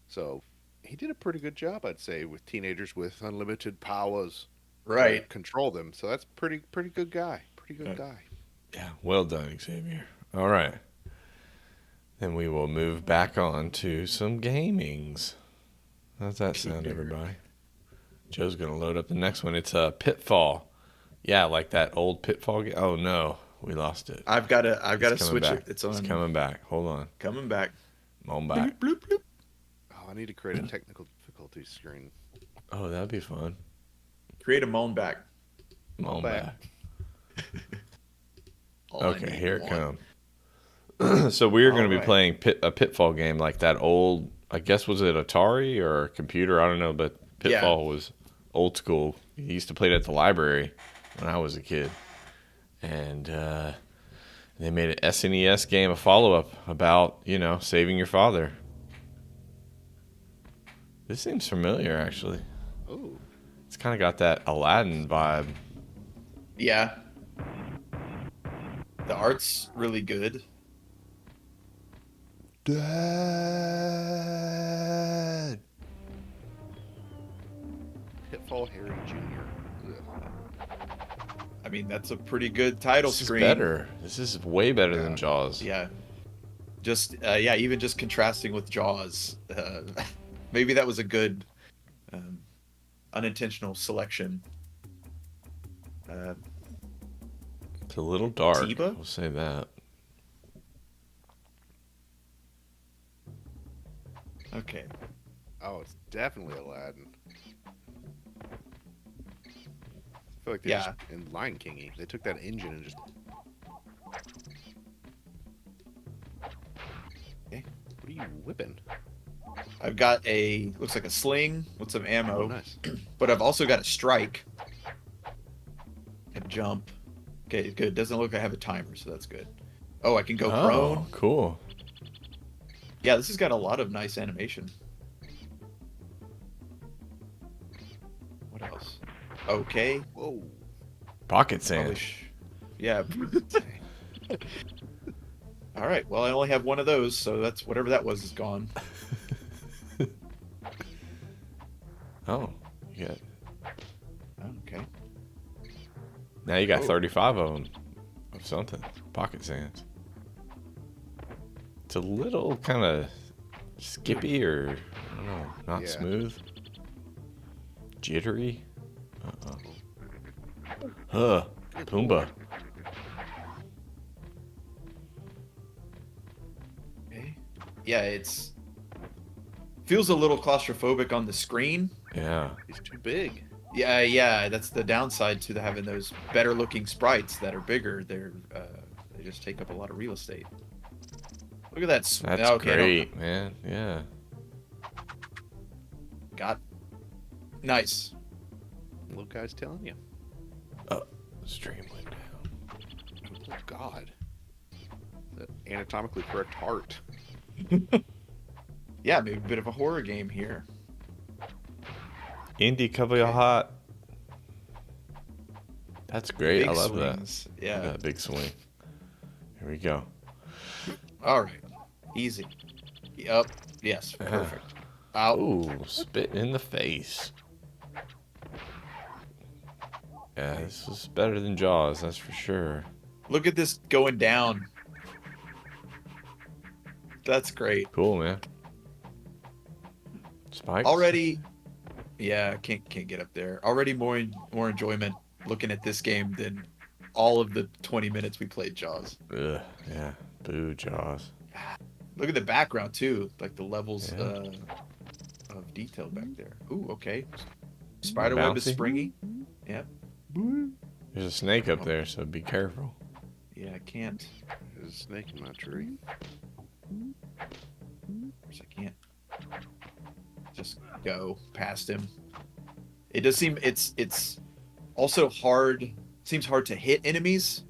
So he did a pretty good job, I'd say, with teenagers with unlimited powers. Right. Control them. So that's pretty good guy. Pretty good guy. Yeah, well done, Xavier. All right. Then we will move back on to some gamings. How's that sound, everybody? Joe's going to load up the next one. It's Pitfall. Yeah, like that old Pitfall game. Oh, no. We lost it. I've got to switch back. it. It's on. It's coming back. Hold on. Coming back. Come on back. Bloop, bloop, bloop. Oh, I need to create a technical difficulty screen. Oh, that'd be fun. Create a moan back. Moan back. All I Okay, need here is it one. comes. So we're going to be Alright. playing a Pitfall game like that old, I guess, was it Atari or a computer? I don't know, but Pitfall was old school. He used to play it at the library when I was a kid. And they made an SNES game, a follow-up about, saving your father. This seems familiar, actually. Oh. It's kind of got that Aladdin vibe. Yeah. The art's really good. Dad. Pitfall Harry Jr. Ugh. I mean, that's a pretty good title This screen. is better. This is way better than Jaws. Yeah. Just even just contrasting with Jaws, maybe that was a good unintentional selection. It's a little dark. Tiba? We'll say that. Okay. Oh, it's definitely Aladdin. I feel like they Yeah. just, in Lion King, they took that engine and just... Okay. What are you whipping? I've got looks like a sling with some ammo, Oh, nice. but I've also got a strike, a jump. Okay, good. Doesn't look like I have a timer, so that's good. Oh, I can go prone. Cool. Yeah, this has got a lot of nice animation. What else? Okay. Whoa. Pocket sand. Probably yeah. All right. Well, I only have one of those, so that's whatever that was is gone. Oh, you got. Okay. Now you got Oh. 35 of them. Of something. Pocket sands. It's a little kind of skippy or, I don't know, not Yeah. smooth. Jittery. Huh. Pumbaa. Okay. Yeah, it's feels a little claustrophobic on the screen. Yeah. He's too big. Yeah, that's the downside to having those better looking sprites that are bigger. They just take up a lot of real estate. Look at that. That's okay, great, man. Yeah. Got nice. Little guy's telling you. Stream went down. Oh, God. The anatomically correct heart. Yeah, maybe a bit of a horror game here. Indie cover your heart. That's great. Big I love swings. that. Yeah. Look at that big swing. Here we go. All right. Easy. Yep. Yes. Perfect. Out. Ooh, spit in the face. Yeah, this was better than Jaws, that's for sure. Look at this going down. That's great. Cool, man. Spikes? Already. Yeah, can't get up there. Already more enjoyment looking at this game than all of the 20 minutes we played Jaws. Ugh, yeah. Boo, Jaws. Look at the background too, like the levels Yeah. of detail back there. Ooh, okay. Spiderweb is Bouncy? springy. Yep. There's a snake up there, so be careful. Yeah, I can't. There's a snake in my tree. I can't just go past him. It does seem it's also hard. Seems hard to hit enemies.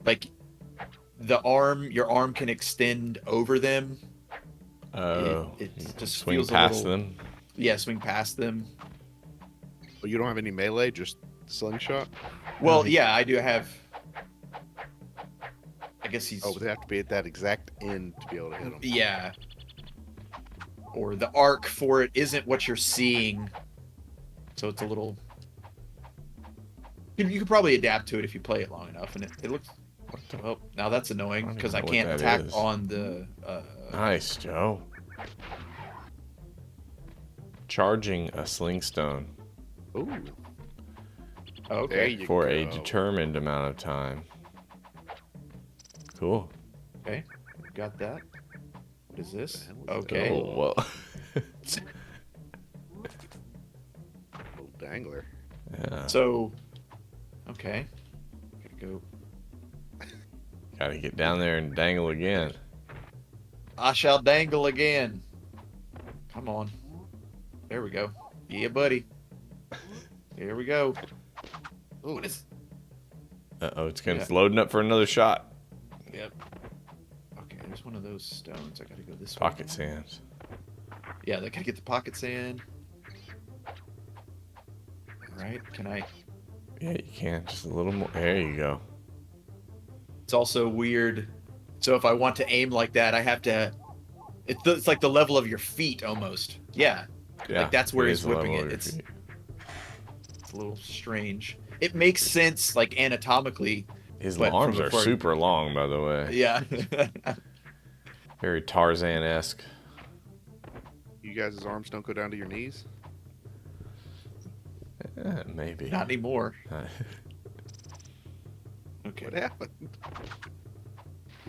Like your arm can extend over them. Oh, It you just swing feels a past little- them. Yeah, swing past them. But you don't have any melee, just slingshot? Well, yeah, I do have. I guess he's. Oh, but they have to be at that exact end to be able to hit them. Yeah. Or the arc for it isn't what you're seeing, so it's a little. You could probably adapt to it if you play it long enough, and it looks. Oh, now that's annoying because I know what can't that attack is. on the. Nice, Joe. Charging a slingstone Ooh, there Okay. you for go. a determined amount of time. Cool. Okay. Got that. What is this? hell is that? Okay. Oh, well. Little dangler. Yeah. So. Okay. Gotta go. Gotta get down there and dangle again. I shall dangle again. Come on. There we go. Yeah, buddy. Here we go. Ooh, What is? Uh-oh, it's Yeah. loading up for another shot. Yep. Okay, there's one of those stones. I gotta go this way. Pocket sands. Yeah, they gotta get the pocket sand. Alright, can I? Yeah, you can. Just a little more. There you go. It's also weird. So if I want to aim like that, I have to. It's like the level of your feet almost. Yeah, Yeah, that's where it he's is the whipping level it. of your feet. It's a little strange. It makes sense, like anatomically. His but arms from are afar- super long, by the way. Yeah. Very Tarzan-esque. you guys' arms don't go down to your knees? Maybe. Not anymore. What Okay. happened?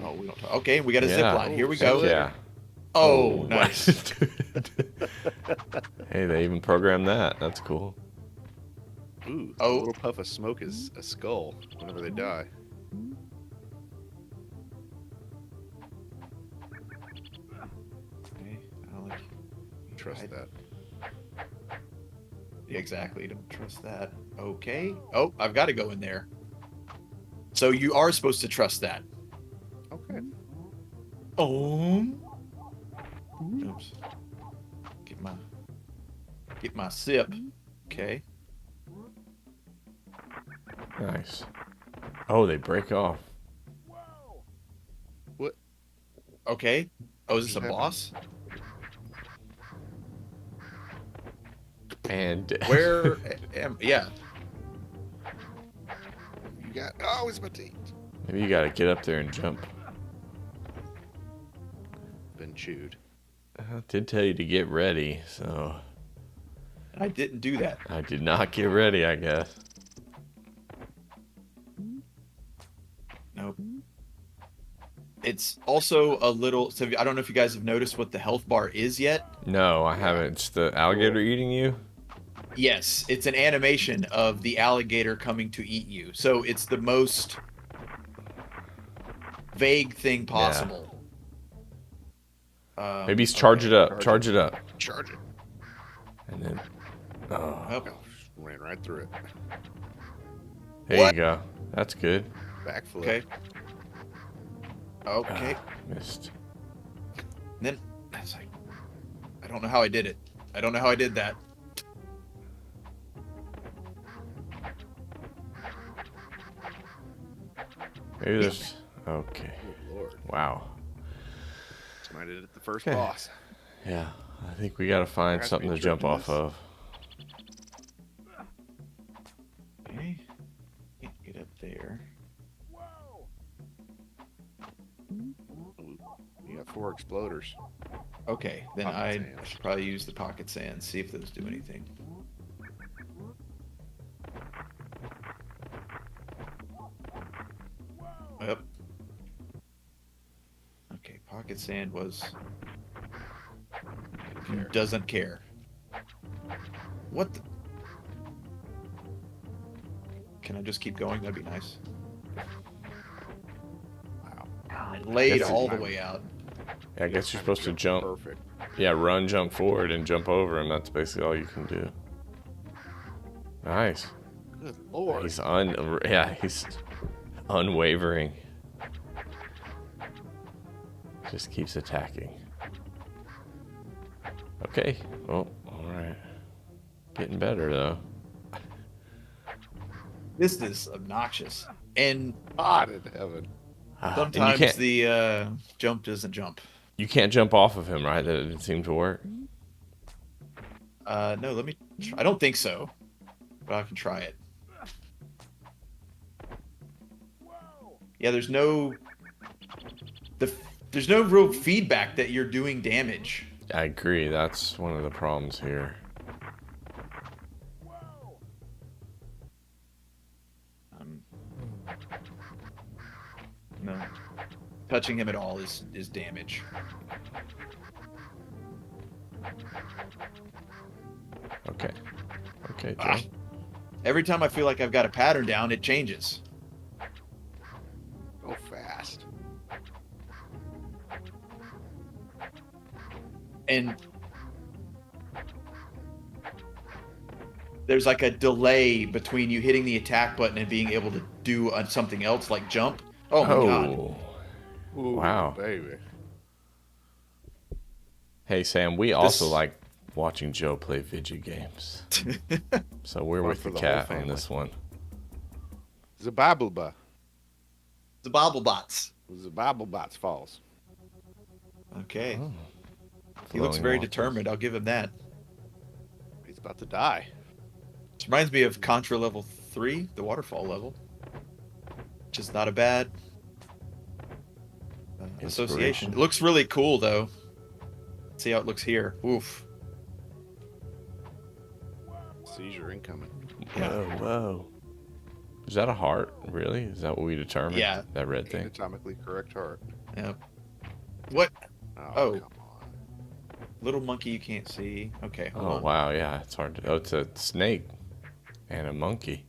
Oh, we don't. Okay, we got a Yeah. zip line. Here we Heck go. yeah. Oh, nice. Hey, they even programmed that. That's cool. Ooh, Oh. a little puff of smoke is a skull whenever they die. Okay, I'll like. Trust I- that. Yeah, exactly. Don't trust that. Okay. Oh, I've got to go in there. So you are supposed to trust that. Okay. Oops. Get my sip. Okay. Nice. Oh, they break off. Okay. Oh, is this a Yeah. boss? And Where am? Yeah. You got. Oh, it's my teeth. maybe you gotta get up there and jump. Been chewed. I did tell you to get ready, so I didn't do that. I did not get ready, I guess. Nope. It's also a little. So I don't know if you guys have noticed what the health bar is yet. No, I haven't. It's the alligator eating you? Yes, it's an animation of the alligator coming to eat you. So it's the most vague thing possible. Maybe he's charge it up. Charge Charge it up. Charge it. And then oh, Oh, Oh, ran right through it. there What? you go. That's good. Backflip. okay. Okay. Missed. Then it's like, I don't know how I did it. I don't know how I did that. Maybe this. Okay. Oh, Lord. Wow. Somebody did it the first Okay. boss. Yeah, I think we gotta find There has to something be to a jump trick in off this. of. Okay. Can't get up there. Ooh, you got 4 exploders. Okay, then Pocket I sands. should probably use the pocket sands, see if those do anything. Yep. Okay, pocket sand was doesn't care. What the... Can I just keep going? That'd be nice. Wow. I laid Guess it- all the way out. Yeah, I guess you're supposed to jump. Perfect. Yeah, run, jump forward, and jump over him. That's basically all you can do. Nice. Good Lord. He's he's unwavering. Just keeps attacking. Okay. Well, all right. Getting better though. This is obnoxious. And God in heaven. And sometimes the jump doesn't jump. you can't jump off of him, right? That didn't seem to work. No, let me try. I don't think so. But I can try it. Yeah, there's no real feedback that you're doing damage. I agree. That's one of the problems here. No. Touching him at all is damage. Okay. Okay, Joe. Ah. Every time I feel like I've got a pattern down, it changes. Go fast. And there's like a delay between you hitting the attack button and being able to do something else like jump. Oh my god. Ooh, Wow. baby. Hey, Sam, we also like watching Joe play video games. So we're Fun with for the the whole cat on family. this one. Zababbleba. The Bobblebots. Zababblebots falls. Okay. Oh. He looks Flowing very waffles. determined. I'll give him that. He's about to die. This reminds me of Contra level 3, the waterfall level. Which is not a bad association. It looks really cool though. Let's see how it looks here. Oof. Seizure incoming. Whoa, whoa. Is that a heart? Really? Is that what we determined? Yeah. That red thing? Anatomically correct heart. Yep. What? Oh. Come on. Little monkey you can't see. Okay, hold Oh, on. wow. Yeah, it's hard to... Oh, it's a snake and a monkey.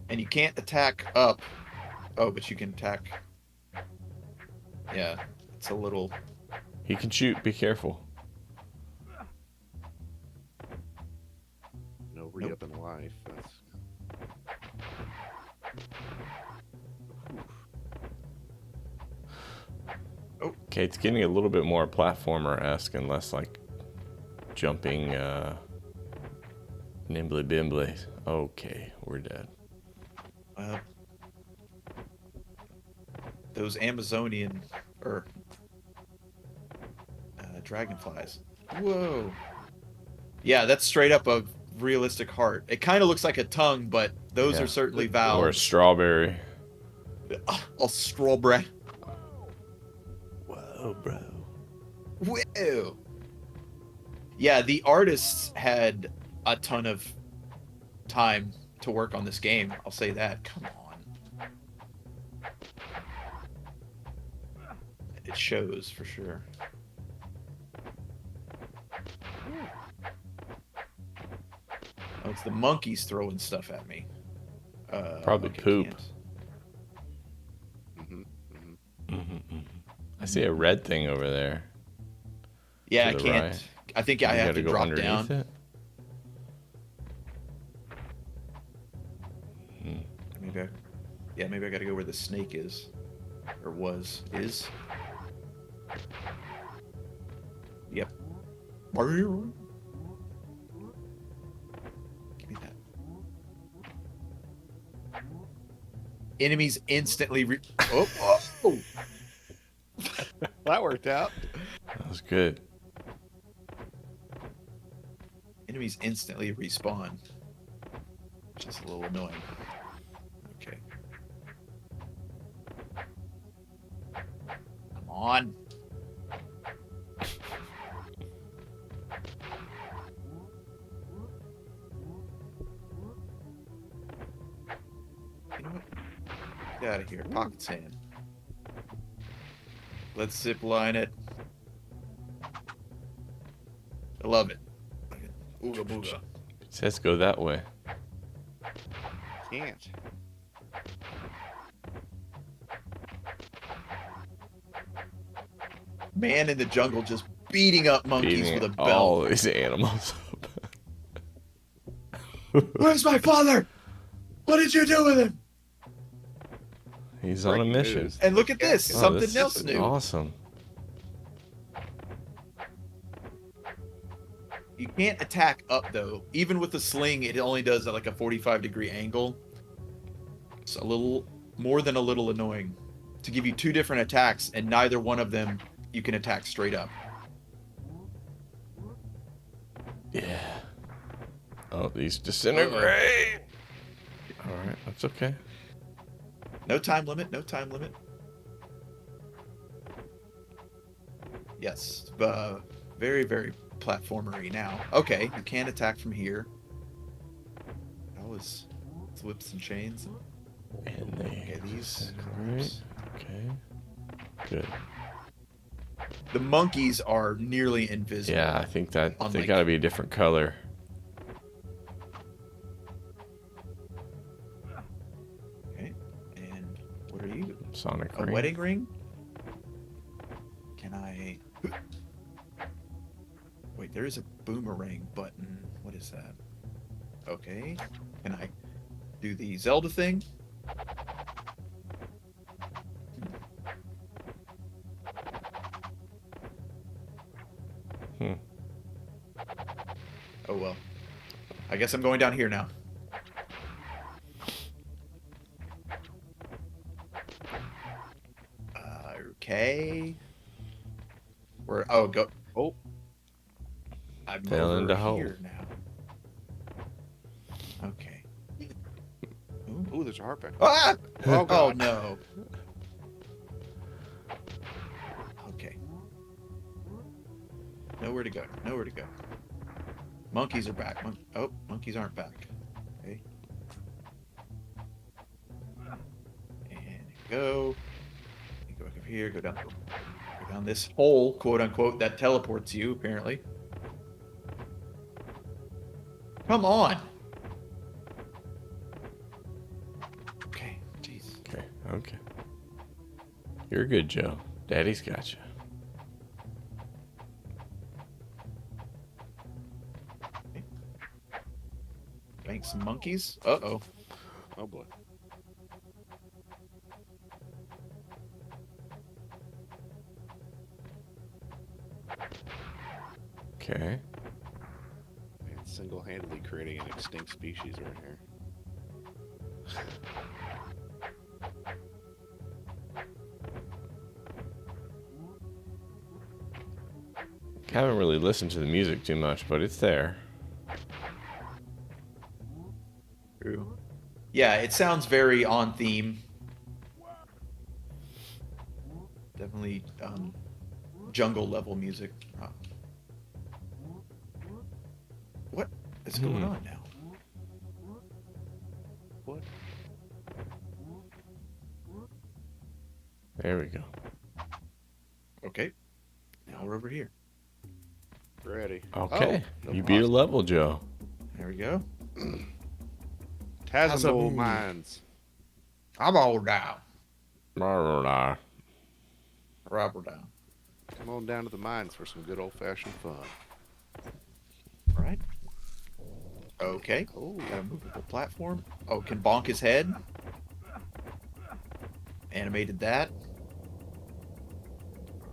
And you can't attack up. Oh, but you can attack. Yeah, it's a little... He can shoot. Be careful. No re-up in life. That's... Okay, it's getting a little bit more platformer-esque and less like jumping nimbly bimbly. Okay, we're dead. Those Amazonian or dragonflies. Whoa. Yeah, that's straight up a realistic heart. It kind of looks like a tongue, but those Yeah. are certainly Or a valves. strawberry. A strawberry. Whoa, bro. Whoa. Yeah, the artists had a ton of time to work on this game. I'll say that. Come on. It shows for sure. Oh, it's the monkeys throwing stuff at me. Probably poop. can't. I see a red thing over there. Yeah, I To the can't. right. I think You I have gotta to go drop underneath down. it. Maybe I gotta go where the snake is. Or is. Yep. Give me that. Enemies instantly oh. That worked out. That was good. Enemies instantly respawn. Which is a little annoying. Okay. Come on. You know what? Get out of here. Pocket sand. Let's zip line it. I love it. Ooga booga. It says go that way. Can't. Man in the jungle just beating up monkeys Beating with a all belt. these animals up. Where's my father? What did you do with him? He's on a Great mission. news. And look at this. Oh, Something this else is new. Awesome. You can't attack up though. Even with the sling, it only does like a 45-degree angle. It's a little more than a little annoying. To give you two different attacks, and neither one of them you can attack straight up. Yeah. Oh, these disintegrate. All right, that's okay. No time limit. No time limit. Yes. Very, very platformery now. Okay, you can attack from here. That was whips and chains. And they Okay, these disintegrate. Okay. Good. The monkeys are nearly invisible. Yeah, I think that they Unlike- got to be a different color. Okay. And what are you? Sonic A ring. wedding ring? Can I... Wait, there is a boomerang button. What is that? Okay. Can I do the Zelda thing? Hmm. Oh well. I guess I'm going down here now. Okay. Where? Oh, go. Oh, I'm Fell over into hole. here now. Okay. Ooh. ooh, there's a harp back. Ah! Oh, Oh God. no. Okay. Nowhere to go. Nowhere to go. Monkeys are back. Oh, monkeys aren't back. Okay. And go. You go back up here. Go down this hole, quote unquote, that teleports you apparently. Come on. Okay. Jeez. Okay. Okay. You're good, Joe. Daddy's got you. Bank some monkeys. Uh-oh. Oh boy. Okay. Man, single-handedly creating an extinct species right here. Haven't really listened to the music too much, but it's there. True. Yeah, it sounds very on theme. Definitely jungle level music. Oh. What is going on now? What? There we go. Okay. Now we're over here. Ready. Okay. Oh, You beat a level, Joe. There we go. Tazable Mines. I'm all down. Blah, Robber down. Come on down to the mines for some good old-fashioned fun. All right. Okay. Oh, Got a movable platform. Oh, can bonk his head. Animated that.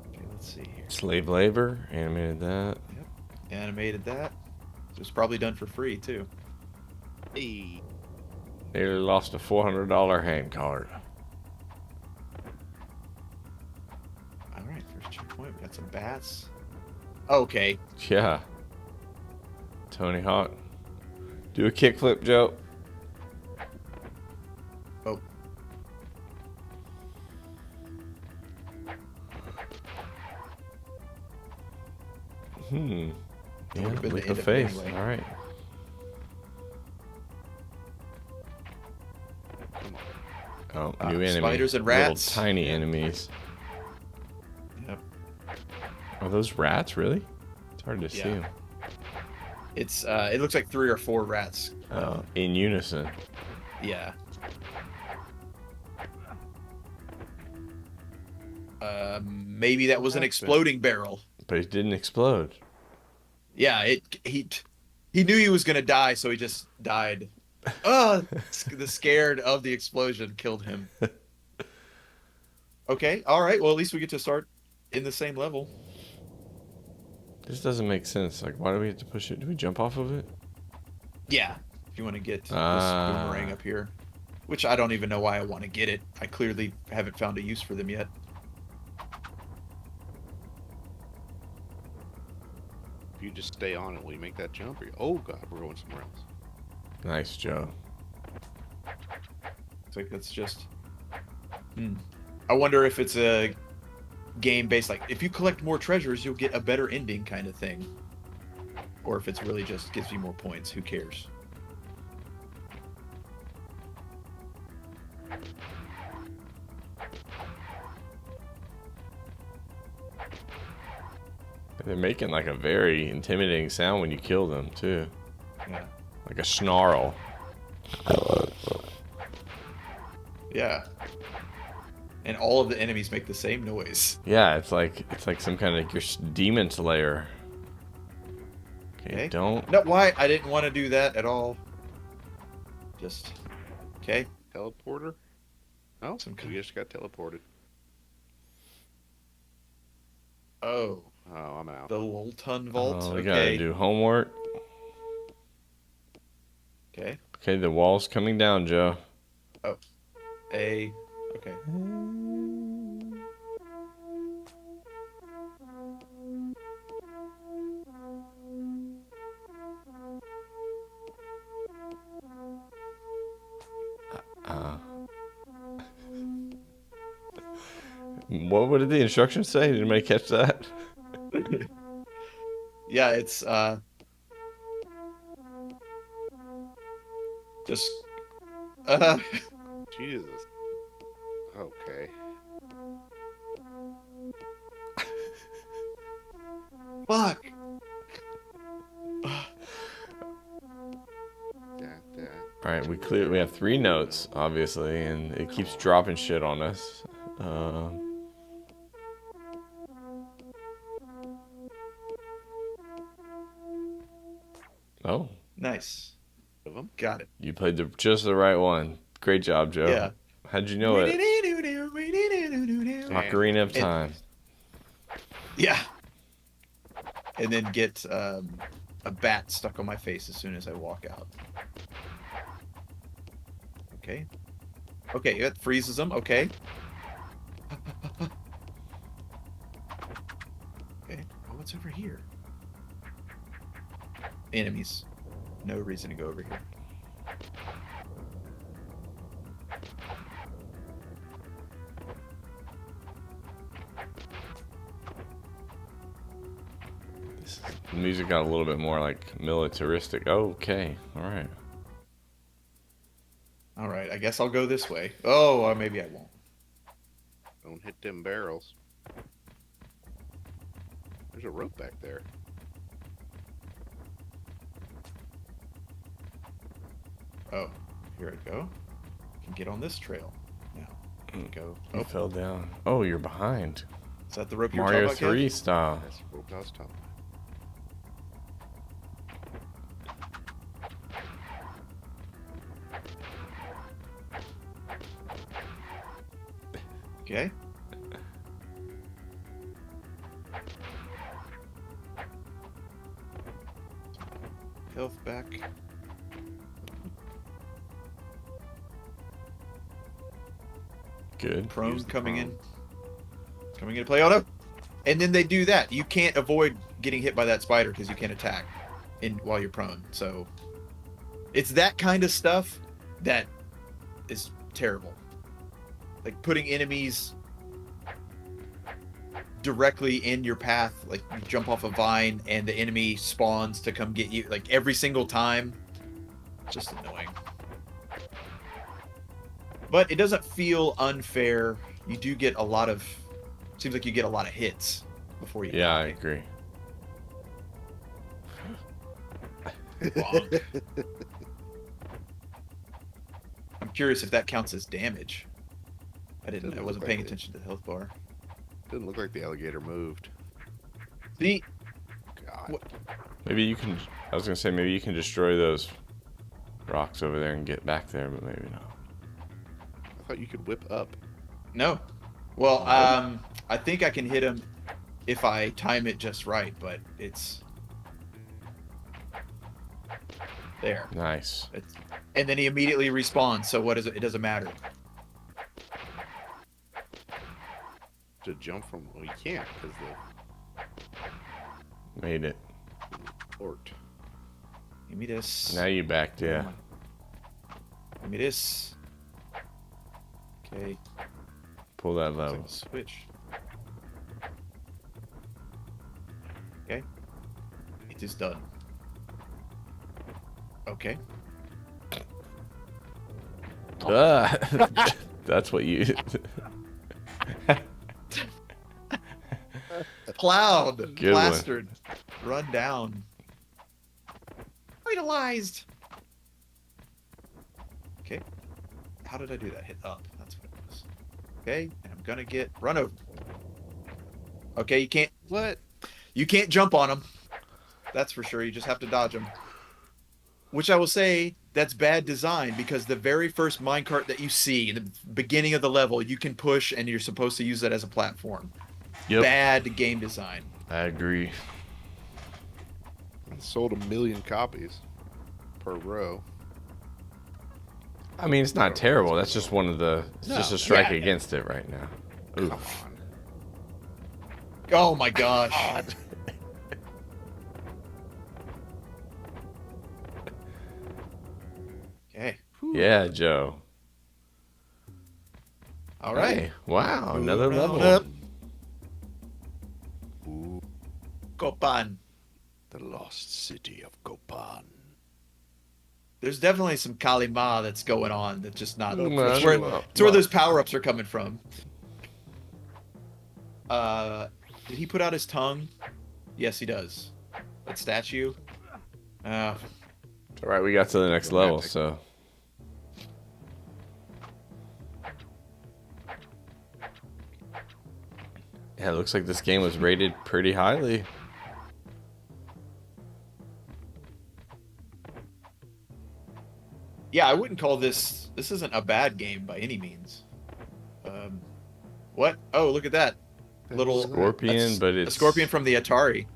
Okay, let's see here. Slave labor. Animated that. animated that. It was probably done for free too. Hey. Nearly lost a $400 hand card. All right, first checkpoint. We got some bats. Okay. Yeah. Tony Hawk. Do a kickflip, Joe. Oh. Yeah, would've been the leap end of of it faith. anyway. All right. Oh, new enemy. Spiders and Little rats. tiny enemies. Yep. Are those rats, really? It's hard to see Yeah. them. It's it looks like 3 or 4 rats. In unison. Yeah. Maybe that was an exploding barrel. But it didn't explode. Yeah, he knew he was gonna die, so he just died. The scared of the explosion killed him. Okay, all right. Well, at least we get to start in the same level. This doesn't make sense. Like, why do we have to push it? Do we jump off of it? Yeah, if you want to get this Ah. boomerang up here, which I don't even know why I want to get it. I clearly haven't found a use for them yet. If you just stay on it, will you make that jump? Or oh god, we're going somewhere else. Nice, Joe. It's like that's just. I wonder if it's a game based like if you collect more treasures, you'll get a better ending kind of thing, or if it's really just gives you more points. Who cares? They're making like a very intimidating sound when you kill them too, Yeah. like a snarl. Yeah. And all of the enemies make the same noise. Yeah, it's like some kind of like your demon slayer. Okay, don't. No, why? I didn't want to do that at all. Just. Okay. Teleporter? Oh, Some we just got teleported. Oh. Oh, I'm out. The Lolton Vault. Oh, we okay. gotta do homework. Okay. Okay, the wall's coming down, Joe. Okay. What did the instructions say? Did anybody catch that? Yeah, it's just Jesus. Okay. fuck. All right, we have 3 notes, obviously, and it keeps dropping shit on us. Oh, Nice. Of them? Got it. you played just the right one. Great job, Joe. Yeah. How'd you know it? Ocarina of Time. Yeah. And then get a bat stuck on my face as soon as I walk out. Okay. Okay, it freezes them. Okay. Okay. Oh, what's over here? Enemies. No reason to go over here. The music got a little bit more like militaristic. Okay, all right. All right, I guess I'll go this way. Oh, or maybe I won't. Don't hit them barrels. There's a rope back there. Oh, here I go. Can get on this trail now. Here we go. You Oh, fell down. Oh, you're behind. is that the rope you're Mario talking about, 3 Kev? style. That's the rope I was talking about. Okay. health back. Good. Prone Use the coming prone. in. Coming into play. Oh no! And then they do that. You can't avoid getting hit by that spider because you can't attack while you're prone. So it's that kind of stuff that is terrible. Like putting enemies directly in your path, like you jump off a vine and the enemy spawns to come get you, like every single time. Just annoying. But it doesn't feel unfair. You do get a lot of, seems like you get a lot of hits before you Yeah, I die. agree. Bonk. I'm curious if that counts as damage. I Doesn't wasn't look paying like it. attention to the health bar. Didn't look like the alligator moved. See, God. What? Maybe you can. I was gonna say maybe you can destroy those rocks over there and get back there, but maybe not. I thought you could whip up. no. Well, I think I can hit him if I time it just right, but it's there. Nice. And then he immediately respawns. So what is it? It doesn't matter. To jump from, well, you can't because Made it. the port. Give me this. Now you backed, yeah. Give me this. Okay. Pull that Looks like level. a switch. Okay. It is done. Okay. Ah, that's what you. Plowed, Good one. plastered, run down. Vitalized. Okay. How did I do that? Hit up. That's what it was. Okay, and I'm gonna get run over. Okay, What? you can't jump on them. That's for sure. You just have to dodge them. Which I will say, that's bad design because the very first minecart that you see in the beginning of the level, you can push and you're supposed to use that as a platform. Yep. Bad game design. I agree. Sold 1 million copies per row. I mean, it's not terrible. That's just one of the. It's No. just a strike Yeah. against it right now. Come Oof. on. Oh my gosh. Okay. Yeah, Joe. All right. Hey, wow, another Moving on level. up. Ooh, Copan. the lost city of Copan. There's definitely some Kalima that's going on that's just not. Well, It's where, well, it's where those power ups are coming from. Did he put out his tongue? Yes, he does. That statue. All right, we got to the next level, so. Yeah, it looks like this game was rated pretty highly. Yeah, I wouldn't call this. This isn't a bad game by any means. What? Oh, look at that little Scorpion, that's but a it's scorpion from the Atari.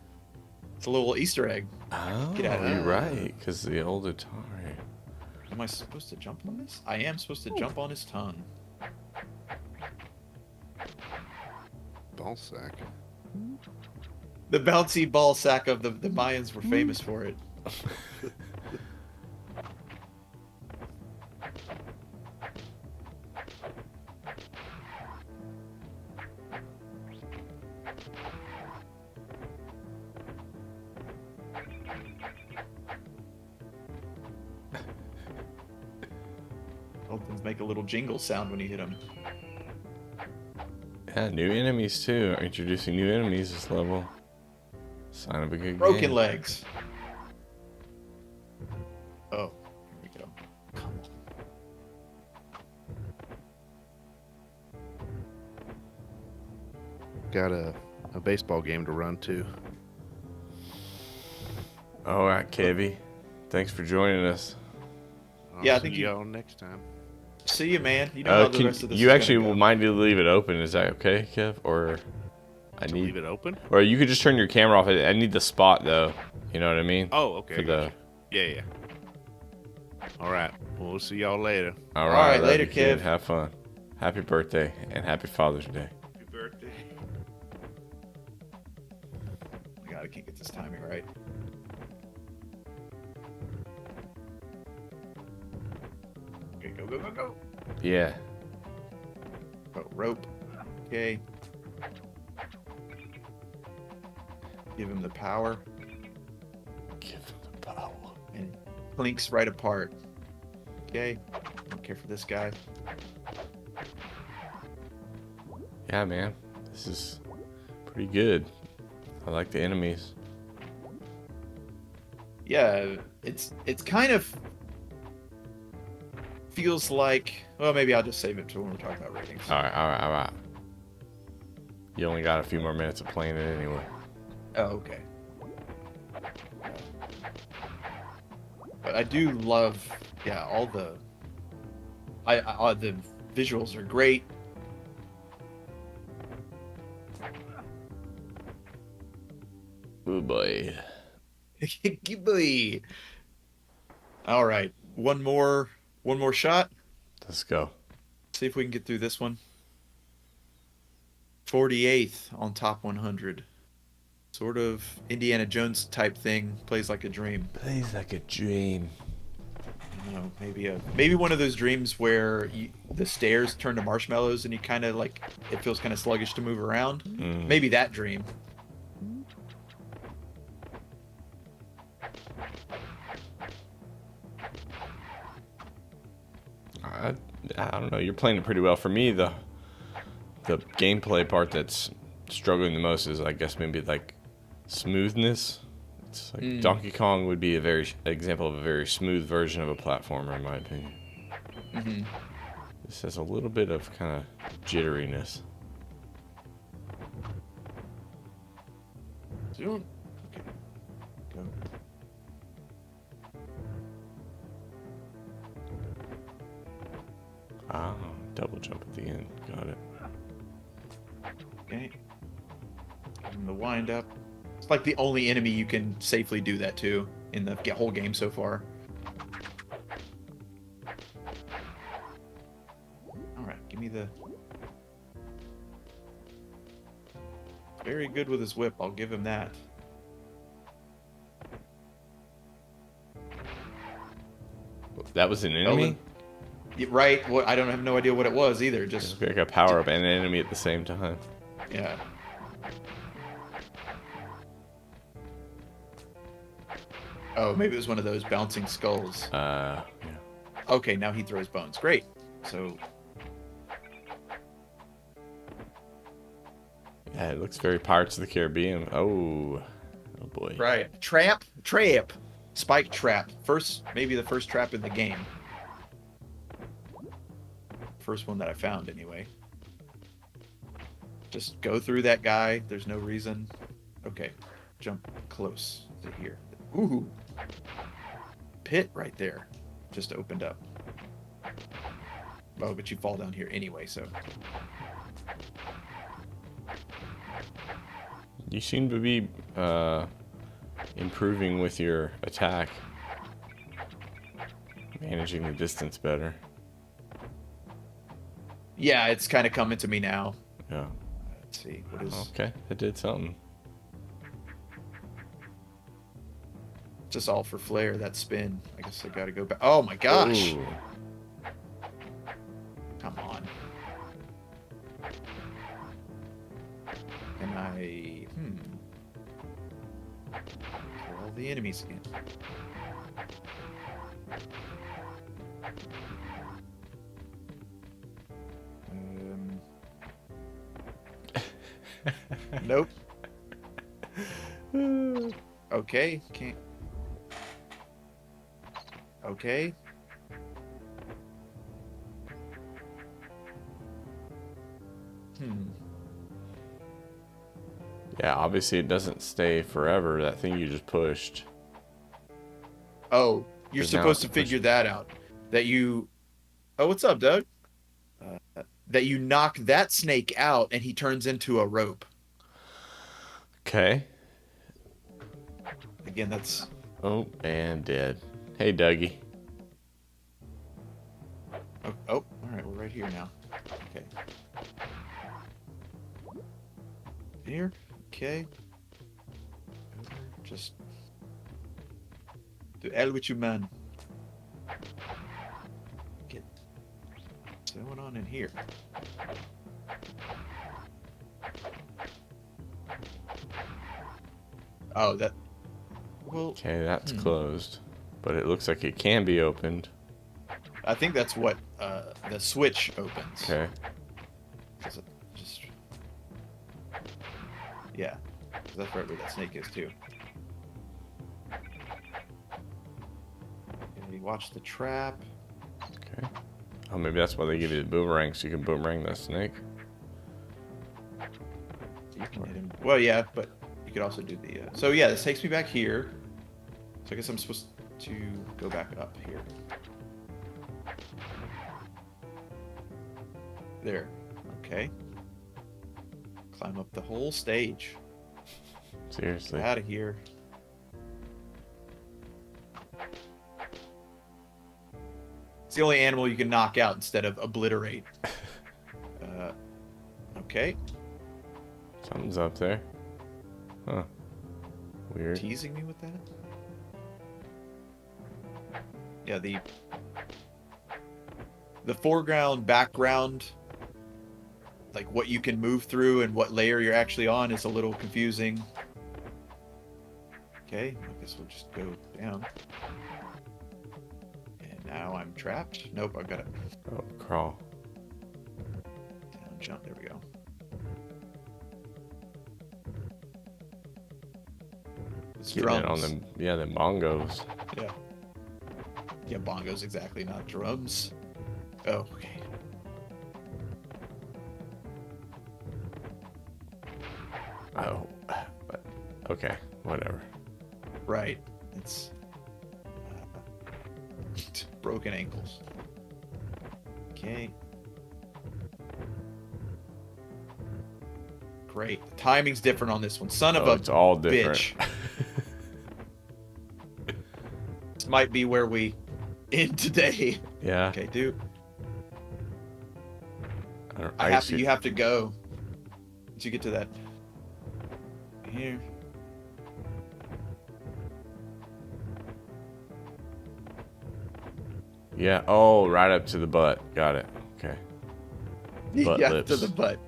It's a little Easter egg. Oh, Get out of you're here. right, because the old Atari. Am I supposed to jump on this? I am supposed to jump on his tongue. Ball sack. The bouncy ball sack of the Mayans were famous for it. Elkins make a little jingle sound when you hit him. Yeah, new enemies too. Introducing new enemies this level. Sign of a good Broken game. legs. Oh, here we go. Come on. Got a baseball game to run too. All right, Kevy. Thanks for joining us. Yeah, I I'll think see you- y'all next time. See you, man. You know how the rest of this you is actually gonna go. mind to leave it open? Is that okay, Kev? Or I To need, leave it open? or you could just turn your camera off. I need the spot though. You know what I mean? Oh, okay. For the Yeah. All right. Well, we'll see y'all later. All right, right, love later, you, kid. Kev. Have fun. Happy birthday and happy Father's Day. Happy birthday. Oh my God, I can't get this timing right. Okay, go. Yeah. Oh, rope. Okay. Give him the power. Give him the power. And clinks right apart. Okay. Don't care for this guy. Yeah, man. This is pretty good. I like the enemies. Yeah, it's kind of feels like. Well, maybe I'll just save it to when we're talking about ratings. All right. You only got a few more minutes of playing it anyway. Oh, okay. But I do love, all the. The visuals are great. Oh boy. Ghibli. All right, one more shot. Let's go. See if we can get through this one. 48th on top 100. Sort of Indiana Jones type thing. Plays like a dream. Plays like a dream. I don't know, maybe one of those dreams where the stairs turn to marshmallows and you kind of like it feels kind of sluggish to move around. Maybe that dream. I don't know. You're playing it pretty well. For me, the gameplay part that's struggling the most is, I guess, maybe like smoothness. It's like Donkey Kong would be a very example of a very smooth version of a platformer, in my opinion. Mm-hmm. This has a little bit of kind of jitteriness. Okay. Go. Ah, double jump at the end. Got it. Okay. Give him the wind up. It's like the only enemy you can safely do that to in the whole game so far. Alright, give me the... Very good with his whip, I'll give him that. That was an enemy? Right, I don't have no idea what it was either, just... It's like a power-up and an enemy at the same time. Yeah. Oh, maybe it was one of those bouncing skulls. Yeah. Okay, now he throws bones. Great. So... Yeah, it looks very Pirates of the Caribbean. Oh boy. Right. Trap. Spike trap. Maybe the first trap in the game. First one that I found, anyway. Just go through that guy. There's no reason. Okay. Jump close to here. Ooh. Pit right there. Just opened up. Oh, but you fall down here anyway, so... You seem to be improving with your attack. Managing the distance better. Yeah, it's kind of coming to me now. Yeah. Let's see. What is... Okay, it did something. Just all for flair, that spin. I guess I gotta go back. Oh my gosh! Ooh. Come on. And I... Kill all the enemies again. Nope. Okay, can't... Okay. Yeah, obviously it doesn't stay forever, that thing you just pushed. Oh, you're 'Cause now supposed to it's figure that out. That you... Oh, what's up, Doug? That you knock that snake out and he turns into a rope. Okay. Again, that's... Oh, and dead. Hey, Dougie. Oh, all right, we're right here now. Okay. Here. Okay. Just to hell with you, man. Get what's going on in here? Oh, that. Well, Okay, that's closed. But it looks like it can be opened. I think that's what the switch opens. Okay. Does it just? Yeah, that's right where that snake is too. And you watch the trap. Okay. Oh, maybe that's why they give you the boomerang, so you can boomerang that snake. You can hit him. Well, yeah, but you could also do the. So yeah, this takes me back here. So I guess I'm supposed to go back up here. There. Okay. Climb up the whole stage. Seriously. Out of here. It's the only animal you can knock out instead of obliterate. Okay. Something's up there. Huh. Weird. Teasing me with that? Yeah, the foreground, background, like what you can move through and what layer you're actually on is a little confusing. Okay, I guess we'll just go down. And now I'm trapped. Nope, I've got to Oh, crawl. down, jump. There we go. It's Getting it drums. on them. Yeah, them bongos. Yeah. Yeah, bongos exactly, not drums. Oh, okay. Oh. But, okay, whatever. Right. It's broken ankles. Okay. Great. The timing's different on this one. Son of Oh, a it's all different. bitch. This might be where we end today. Yeah. Okay, dude. I guess You have to go. Once you get to that. Here. Yeah. Oh, right up to the butt. Got it. Okay. Butt Yeah, lips. to the butt.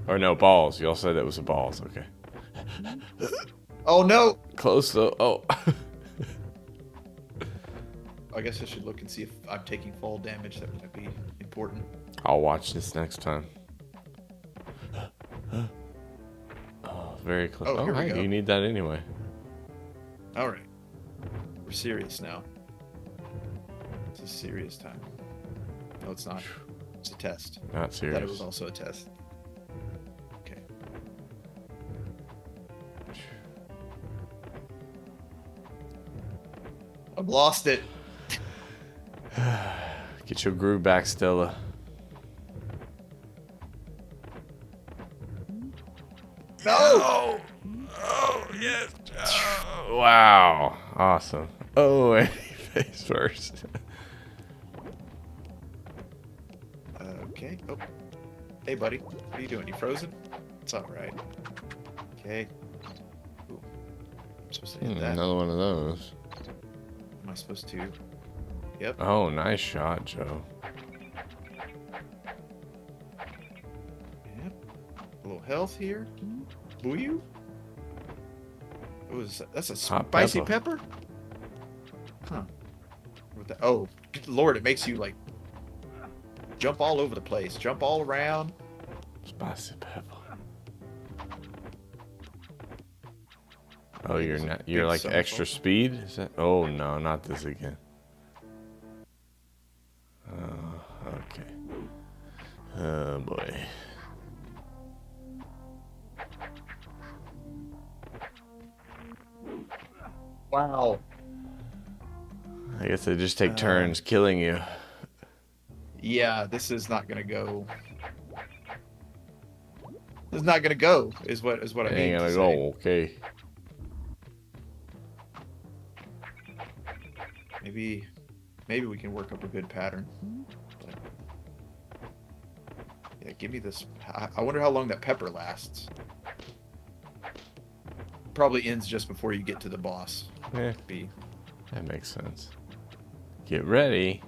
Or no, balls. Y'all said it was the balls. Okay. Oh no! Close though. Oh. I guess I should look and see if I'm taking fall damage. That might be important. I'll watch this next time. Oh, very close. Oh, Oh, here we hey, go. you need that anyway. All right. We're serious now. It's a serious time. No, it's not. It's a test. Not I thought serious. it was also a test. Okay. I've lost it. Get your groove back, Stella. No! Oh, yes. Oh, wow. Awesome. Oh, and he face first. Okay. Oh. Hey, buddy. What are you doing? You frozen? It's all right. Okay. Ooh. I'm supposed to hit that. Another one of those. Am I supposed to? Yep. Oh, nice shot, Joe. Yep. A little health here. Booyoo. What is that? That's a Hot spicy pepper. pepper? Huh. What the? Oh, good Lord, it makes you like jump all over the place, jump all around. Spicy pepper. Oh, you're not. You're big like somersault. extra speed. Is that? Oh no, not this again. Oh, okay. Oh boy. Wow. I guess they just take turns killing you. Yeah, this is not gonna go. This is not gonna go. Is what I mean. Ain't to gonna say. go. Okay. Maybe we can work up a good pattern. But, yeah, give me this. I wonder how long that pepper lasts. Probably ends just before you get to the boss. Yeah, Be. that makes sense. Get ready.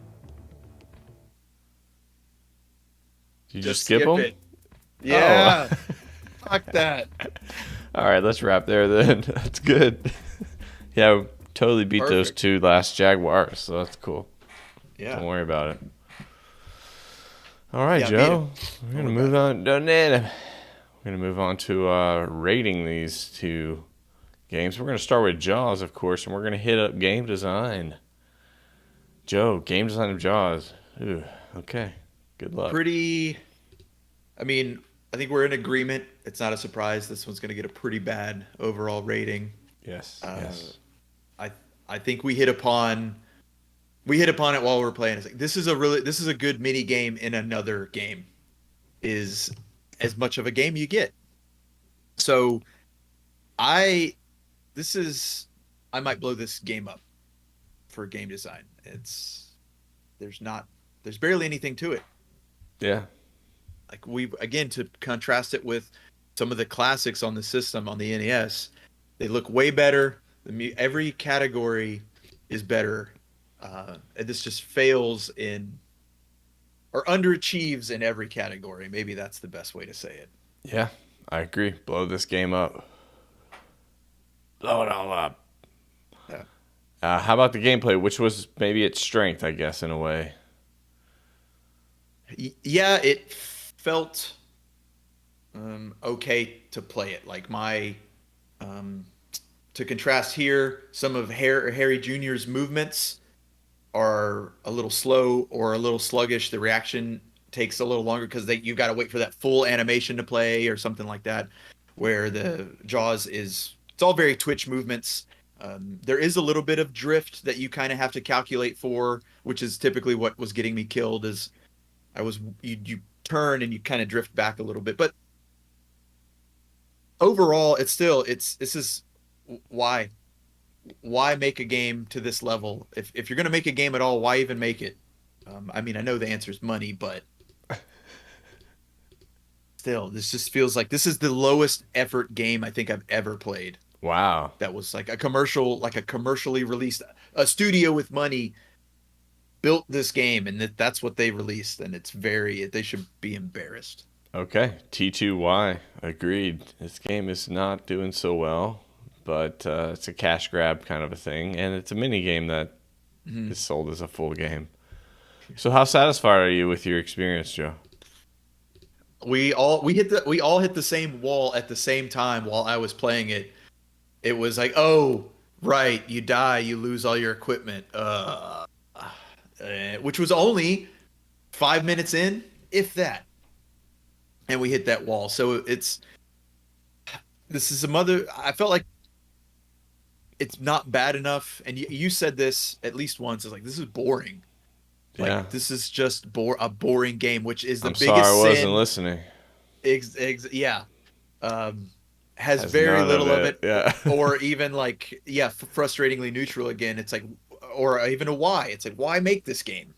Did you just skip them? it. Yeah. Oh. Fuck that. All right, let's wrap there then. That's good. Yeah, we totally beat those Perfect. 2 last Jaguars, so that's cool. Yeah. Don't worry about it. All right, Yeah, Joe. We're gonna We're move on. We're gonna move on to rating these 2 games. We're gonna start with Jaws, of course, and we're gonna hit up game design. Joe, game design of Jaws. Ooh, okay. Good luck. Pretty. I mean, I think we're in agreement. It's not a surprise. This one's going to get a pretty bad overall rating. Yes. Yes. I think we hit upon it while we were playing. It's like this is a good mini game in another game. Is as much of a game you get. So I might blow this game up for game design. There's barely anything to it. Yeah. Like again, to contrast it with some of the classics on the system on the NES, they look way better. Every category is better. And this just fails or underachieves in every category. Maybe that's the best way to say it. Yeah, I agree. Blow this game up. Blow it all up. Yeah. How about the gameplay, which was maybe its strength, I guess, in a way? Yeah, it felt okay to play it. Like to contrast here, some of Harry Jr.'s movements are a little slow or a little sluggish. The reaction takes a little longer because you've got to wait for that full animation to play or something like that. Where the Jaws it's all very twitch movements. There is a little bit of drift that you kind of have to calculate for, which is typically what was getting me killed. You turn and you kind of drift back a little bit, but overall, this is why make a game to this level? If you're gonna make a game at all, why even make it? I mean, I know the answer is money, but still, this just feels like this is the lowest effort game I think I've ever played. Wow. That was like a commercially released, a studio with money built this game, and that's what they released, and they should be embarrassed. Okay, T2Y, agreed. This game is not doing so well, but it's a cash grab kind of a thing, and it's a mini game that is sold as a full game. So how satisfied are you with your experience, Joe? We all hit the same wall at the same time while I was playing it. It was like, oh, right, you die, you lose all your equipment. Which was only 5 minutes in, if that. And we hit that wall. So I felt like it's not bad enough. And you said this at least once. It's like, this is boring. Yeah. Like, this is just a boring game, which is the I'm biggest sorry I wasn't sin. listening. Yeah. Has very little of it. Yeah. Or even like, frustratingly neutral again. It's like, or even a why. It's like, why make this game?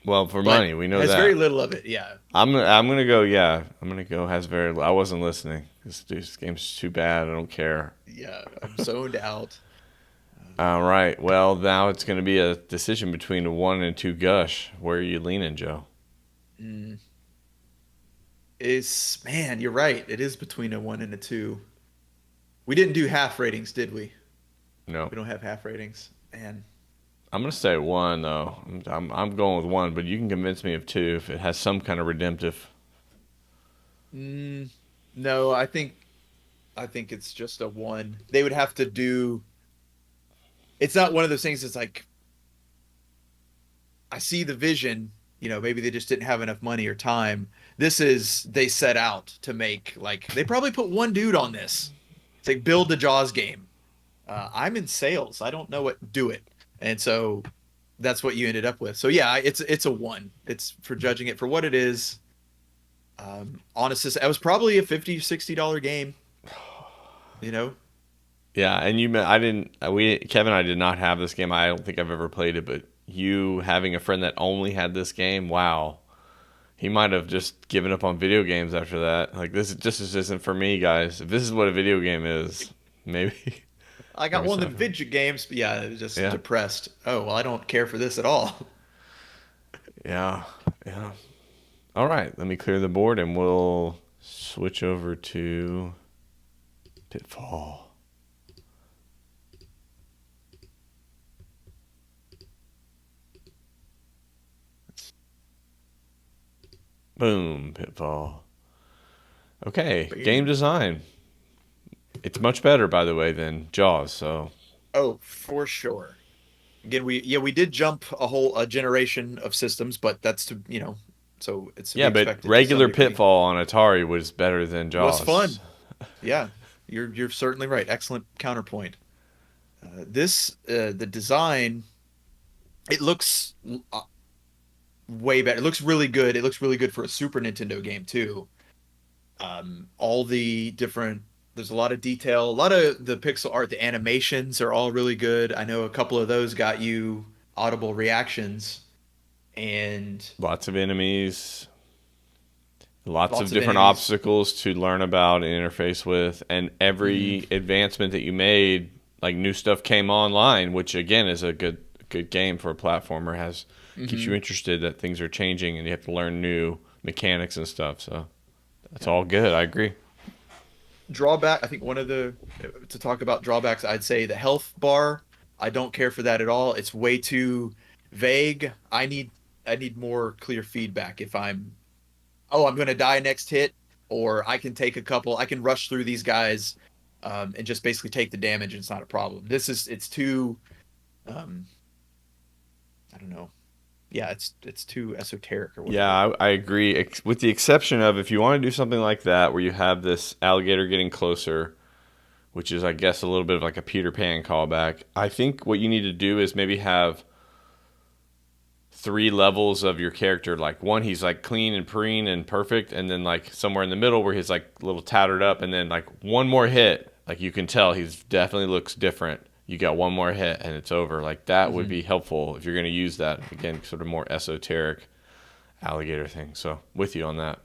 Well, for But money, we know has that. very little of it. Yeah. I'm gonna go. Yeah, I'm gonna go. Has very. I wasn't listening. This game's too bad. I don't care. Yeah. I'm zoned out. All right. Well, now it's gonna be a decision between a 1 and 2 gush. Where are you leaning, Joe? Man, you're right. It is between a 1 and a 2. We didn't do half ratings, did we? No. We don't have half ratings. Man. I'm gonna say 1 though. I'm going with 1, but you can convince me of 2 if it has some kind of redemptive. No, I think it's just a 1. They would have to do. It's not one of those things that's like, I see the vision, maybe they just didn't have enough money or time. They set out to make, like, they probably put one dude on this. It's like, build the Jaws game. I'm in sales. I don't know what do it. And so that's what you ended up with. So yeah, it's a 1. It's for judging it for what it is. Honestly, it was probably a $50, $60 game, Yeah, and Kevin and I did not have this game. I don't think I've ever played it, but you having a friend that only had this game, wow. He might have just given up on video games after that. Like, this isn't for me, guys. If this is what a video game is, maybe. I got maybe one of so. the video games, but yeah, I was just Yeah. depressed. Oh, well, I don't care for this at all. Yeah, yeah. All right, let me clear the board and we'll switch over to Pitfall. Boom, Pitfall. Okay, game design. It's much better, by the way, than Jaws. So Oh, for sure. Again, we did jump a generation of systems, but that's so it's to be yeah, but expected to some regular degree. Pitfall on Atari was better than Was Jaws. fun. Yeah, you're certainly right. Excellent counterpoint. The design, it looks way better. It looks really good. It looks really good for a Super Nintendo game too. All the different There's a lot of detail. A lot of the pixel art, the animations are all really good. I know a couple of those got you audible reactions and Lots of enemies, lots of lots of different enemies. obstacles to learn about and interface with, and every advancement that you made, like new stuff came online, which again is a good game for a platformer. Keeps you interested that things are changing and you have to learn new mechanics and stuff. So that's all good. I agree. Drawback, I think to talk about drawbacks, I'd say the health bar. I don't care for that at all. It's way too vague. I need more clear feedback if I'm going to die next hit, or I can rush through these guys and just basically take the damage and it's not a problem. It's too, I don't know. Yeah, it's too esoteric or whatever. Yeah, I agree. With the exception of if you want to do something like that where you have this alligator getting closer, which is, I guess, a little bit of like a Peter Pan callback. I think what you need to do is maybe have 3 levels of your character. Like one, he's like clean and preen and perfect, and then like somewhere in the middle where he's like a little tattered up, and then like one more hit, like you can tell he's definitely looks different. You got one more hit and it's over. Like that would be helpful if you're going to use that. Again, sort of more esoteric alligator thing. So with you on that.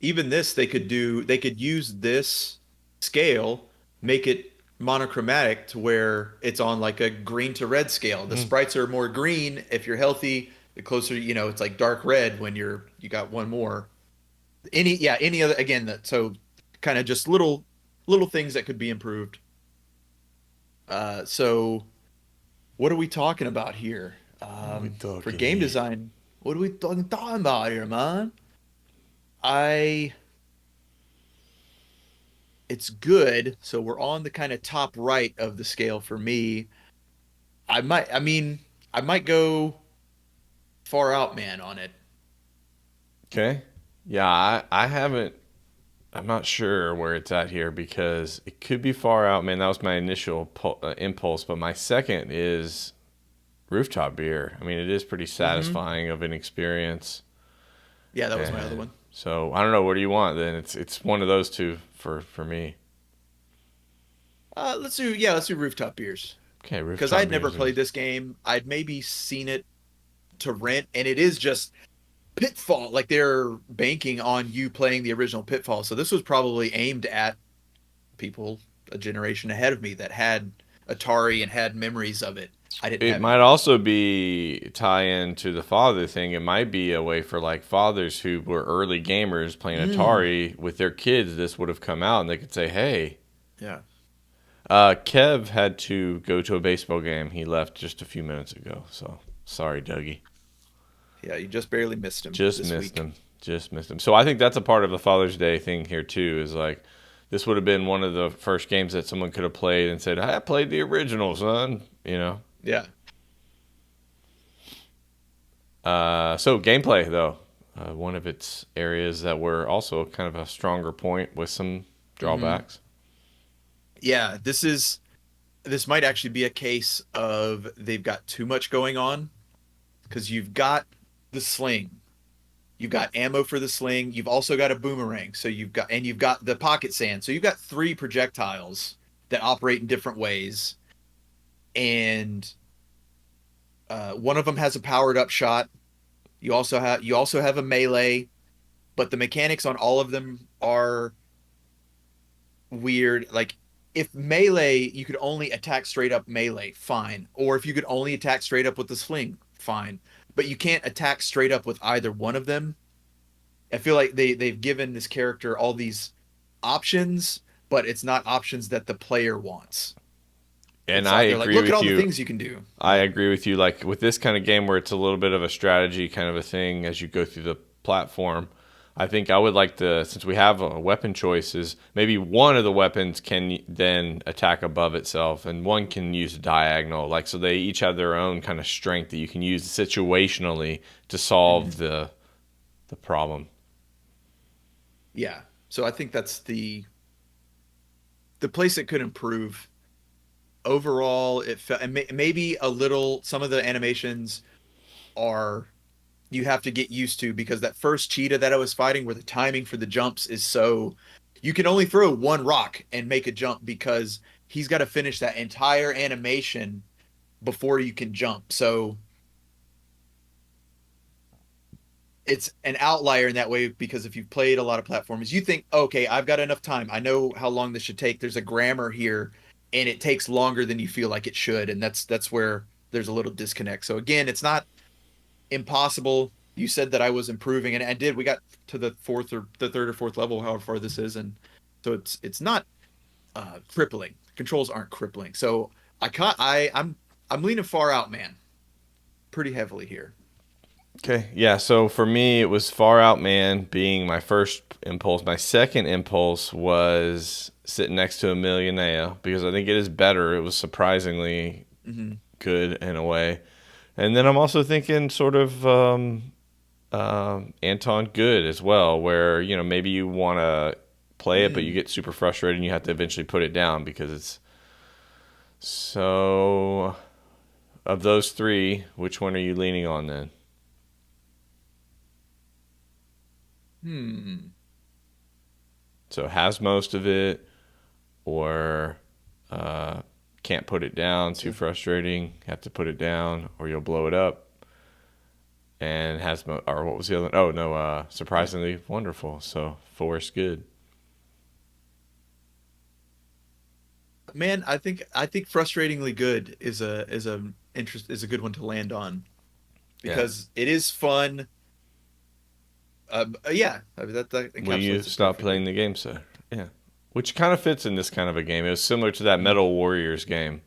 Even this, they could use this scale, make it monochromatic to where it's on like a green to red scale. The sprites are more green if you're healthy. The closer, it's like dark red when you got one more. Any other, again, so kind of just little things that could be improved. So what are we talking about here? For game design, what are we talking about here, man? It's good. So we're on the kind of top right of the scale for me. I might go far out man on it. Okay. Yeah, I haven't. I'm not sure where it's at here because it could be far out, man. That was my initial impulse, but my second is rooftop beer. I mean, it is pretty satisfying of an experience. Yeah, that was my other one. So I don't know. What do you want then? It's one of those two for me. Let's do rooftop beers. Okay, rooftop Because I'd never beers. played this game. I'd maybe seen it to rent, and it is just Pitfall. Like they're banking on you playing the original Pitfall. So this was probably aimed at people a generation ahead of me that had Atari and had memories of it. I didn't It have might also be tie in to the father thing. It might be a way for like fathers who were early gamers playing Atari with their kids. This would have come out and they could say, "Hey, Yeah. Kev had to go to a baseball game. He left just a few minutes ago. So sorry, Dougie. Yeah, you just barely missed him. Just this missed week. him. Just missed him. So I think that's a part of the Father's Day thing here too. Is like this would have been one of the first games that someone could have played and said, "I played the original, son." Yeah. So gameplay though, one of its areas that were also kind of a stronger point with some drawbacks. Yeah, this might actually be a case of they've got too much going on because you've got the sling. You've got ammo for the sling. You've also got a boomerang. So you've got the pocket sand. So you've got 3 projectiles that operate in different ways, and one of them has a powered up shot. You also have a melee, but the mechanics on all of them are weird. Like if melee, you could only attack straight up melee, fine. Or if you could only attack straight up with the sling, fine. But you can't attack straight up with either one of them. I feel like they've given this character all these options, but it's not options that the player wants. And I agree like, look at all the things you can do. I agree with you. Like with this kind of game where it's a little bit of a strategy kind of a thing as you go through the platform, I think I would like to, since we have a weapon choices, maybe one of the weapons can then attack above itself and one can use a diagonal. Like, so they each have their own kind of strength that you can use situationally to solve the problem. Yeah. So I think that's the place it could improve. Overall, it felt, and maybe a little, some of the animations are, you have to get used to, because that first cheetah that I was fighting, where the timing for the jumps is so, you can only throw one rock and make a jump because he's got to finish that entire animation before you can jump. So it's an outlier in that way, because if you've played a lot of platformers, you think, okay, I've got enough time. I know how long this should take. There's a grammar here, and it takes longer than you feel like it should. And that's where there's a little disconnect. So again, it's not impossible. You said that I was improving, and I did. We got to the third or fourth level, however far this is. And so it's not crippling. Controls aren't crippling. So I'm leaning far out, man. Pretty heavily here. Okay, yeah, so for me, it was Far Out Man being my first impulse. My second impulse was sitting next to a Millionaire, because I think it is better. It was surprisingly good in a way. And then I'm also thinking sort of Anton Good as well, where, you know, maybe you want to play it, but you get super frustrated and you have to eventually put it down because it's so... Of those three, which one are you leaning on then? So has most of it, or can't put it down, too frustrating, have to put it down, or you'll blow it up. And has or what was the other? Oh no, surprisingly wonderful. So Forrest Good. Man, I think frustratingly good is a good one to land on, because it is fun. Yeah, I mean, that Will you stop playing the game, sir? Yeah, which kind of fits in this kind of a game. It was similar to that Metal Warriors game,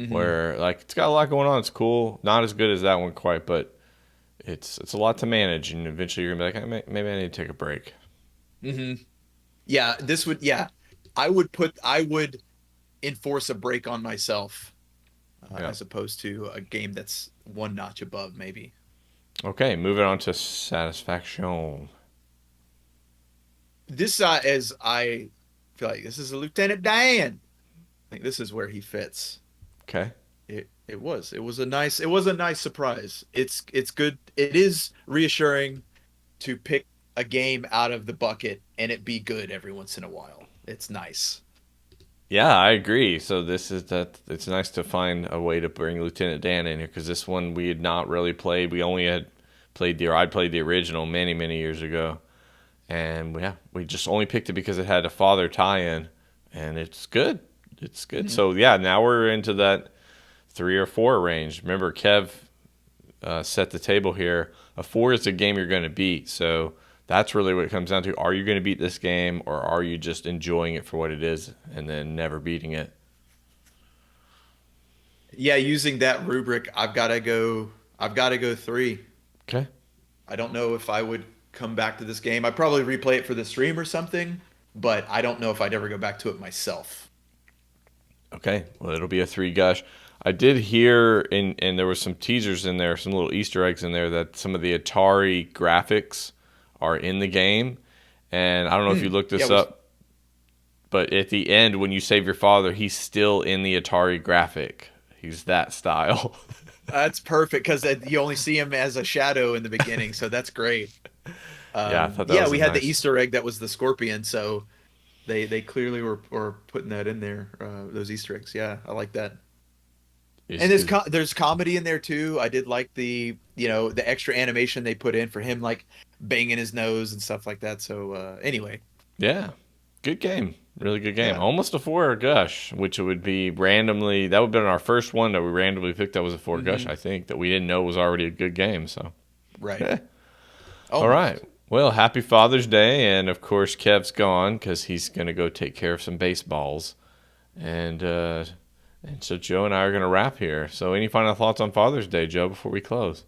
where like it's got a lot going on. It's cool, not as good as that one quite, but it's a lot to manage, and eventually you're gonna be like, maybe I need to take a break. Yeah, this would. Yeah, I would enforce a break on myself, as opposed to a game that's one notch above, maybe. Okay, moving on to Satisfaction. This as I feel like this is a Lieutenant Dan. I think this is where he fits. Okay. It was a nice surprise. It's good. It is reassuring to pick a game out of the bucket and it be good every once in a while. It's nice. Yeah, I agree. So this is that. It's nice to find a way to bring Lieutenant Dan in here, because this one we had not really played. We only had played I'd played the original many years ago, and we just only picked it because it had a father tie-in, and it's good. It's good. So yeah, now we're into that 3 or 4 range. Remember, Kev set the table here. A 4 is a game you're going to beat. So that's really what it comes down to. Are you going to beat this game, or are you just enjoying it for what it is and then never beating it? Yeah, using that rubric, I've got to go 3. Okay. I don't know if I would come back to this game. I'd probably replay it for the stream or something, but I don't know if I'd ever go back to it myself. Okay. Well, it'll be a 3 gush. I did hear, and there were some teasers in there, some little Easter eggs in there, that some of the Atari graphics are in the game. And I don't know if you looked this up, but at the end, when you save your father, he's still in the Atari graphic. He's that style. That's perfect, because you only see him as a shadow in the beginning, so that's great. I thought that was we had nice. the Easter egg that was the scorpion, so They clearly were putting that in there. Those Easter eggs. Yeah, I like that. And there's comedy in there too. I did like the the extra animation they put in for him like banging his nose and stuff like that. So anyway, Yeah, good game. Really good game. Yeah. Almost a 4 gush, which would be randomly. That would have been our first one that we randomly picked. That was a 4 gush, I think, that we didn't know was already a good game. So, right. All right. Well, happy Father's Day, and of course Kev's gone because he's going to go take care of some baseballs, and so Joe and I are going to wrap here. So, any final thoughts on Father's Day, Joe, before we close?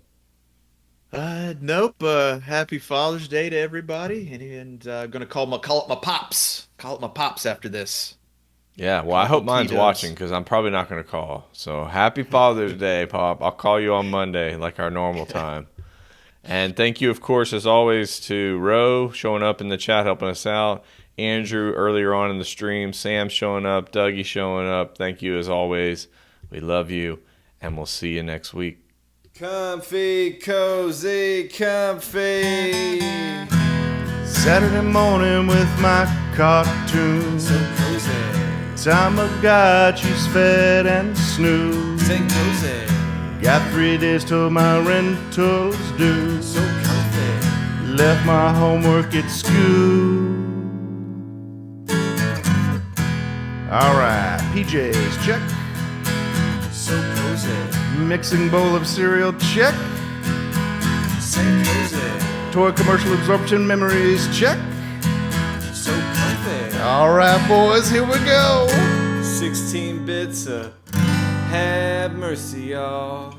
Nope. Happy Father's Day to everybody, and I'm gonna call it my pops. Call it my pops after this. Yeah, well, I hope mine's T-dubs. watching because I'm probably not going to call. So, happy Father's Day, Pop. I'll call you on Monday like our normal time. And thank you, of course, as always, to Ro showing up in the chat, helping us out. Andrew earlier on in the stream. Sam showing up. Dougie showing up. Thank you, as always. We love you, and we'll see you next week. Comfy, cozy, comfy. Saturday morning with my cartoon. So cozy. Tamagotchi's fed and snooze. Say cozy. Got 3 days till my rental's due. So comfy. Left my homework at school. Alright, PJs, check. So cozy. Mixing bowl of cereal, check. Say cozy. Toy commercial absorption memories, check. So comfy. Alright, boys, here we go. 16 bits of have mercy, y'all.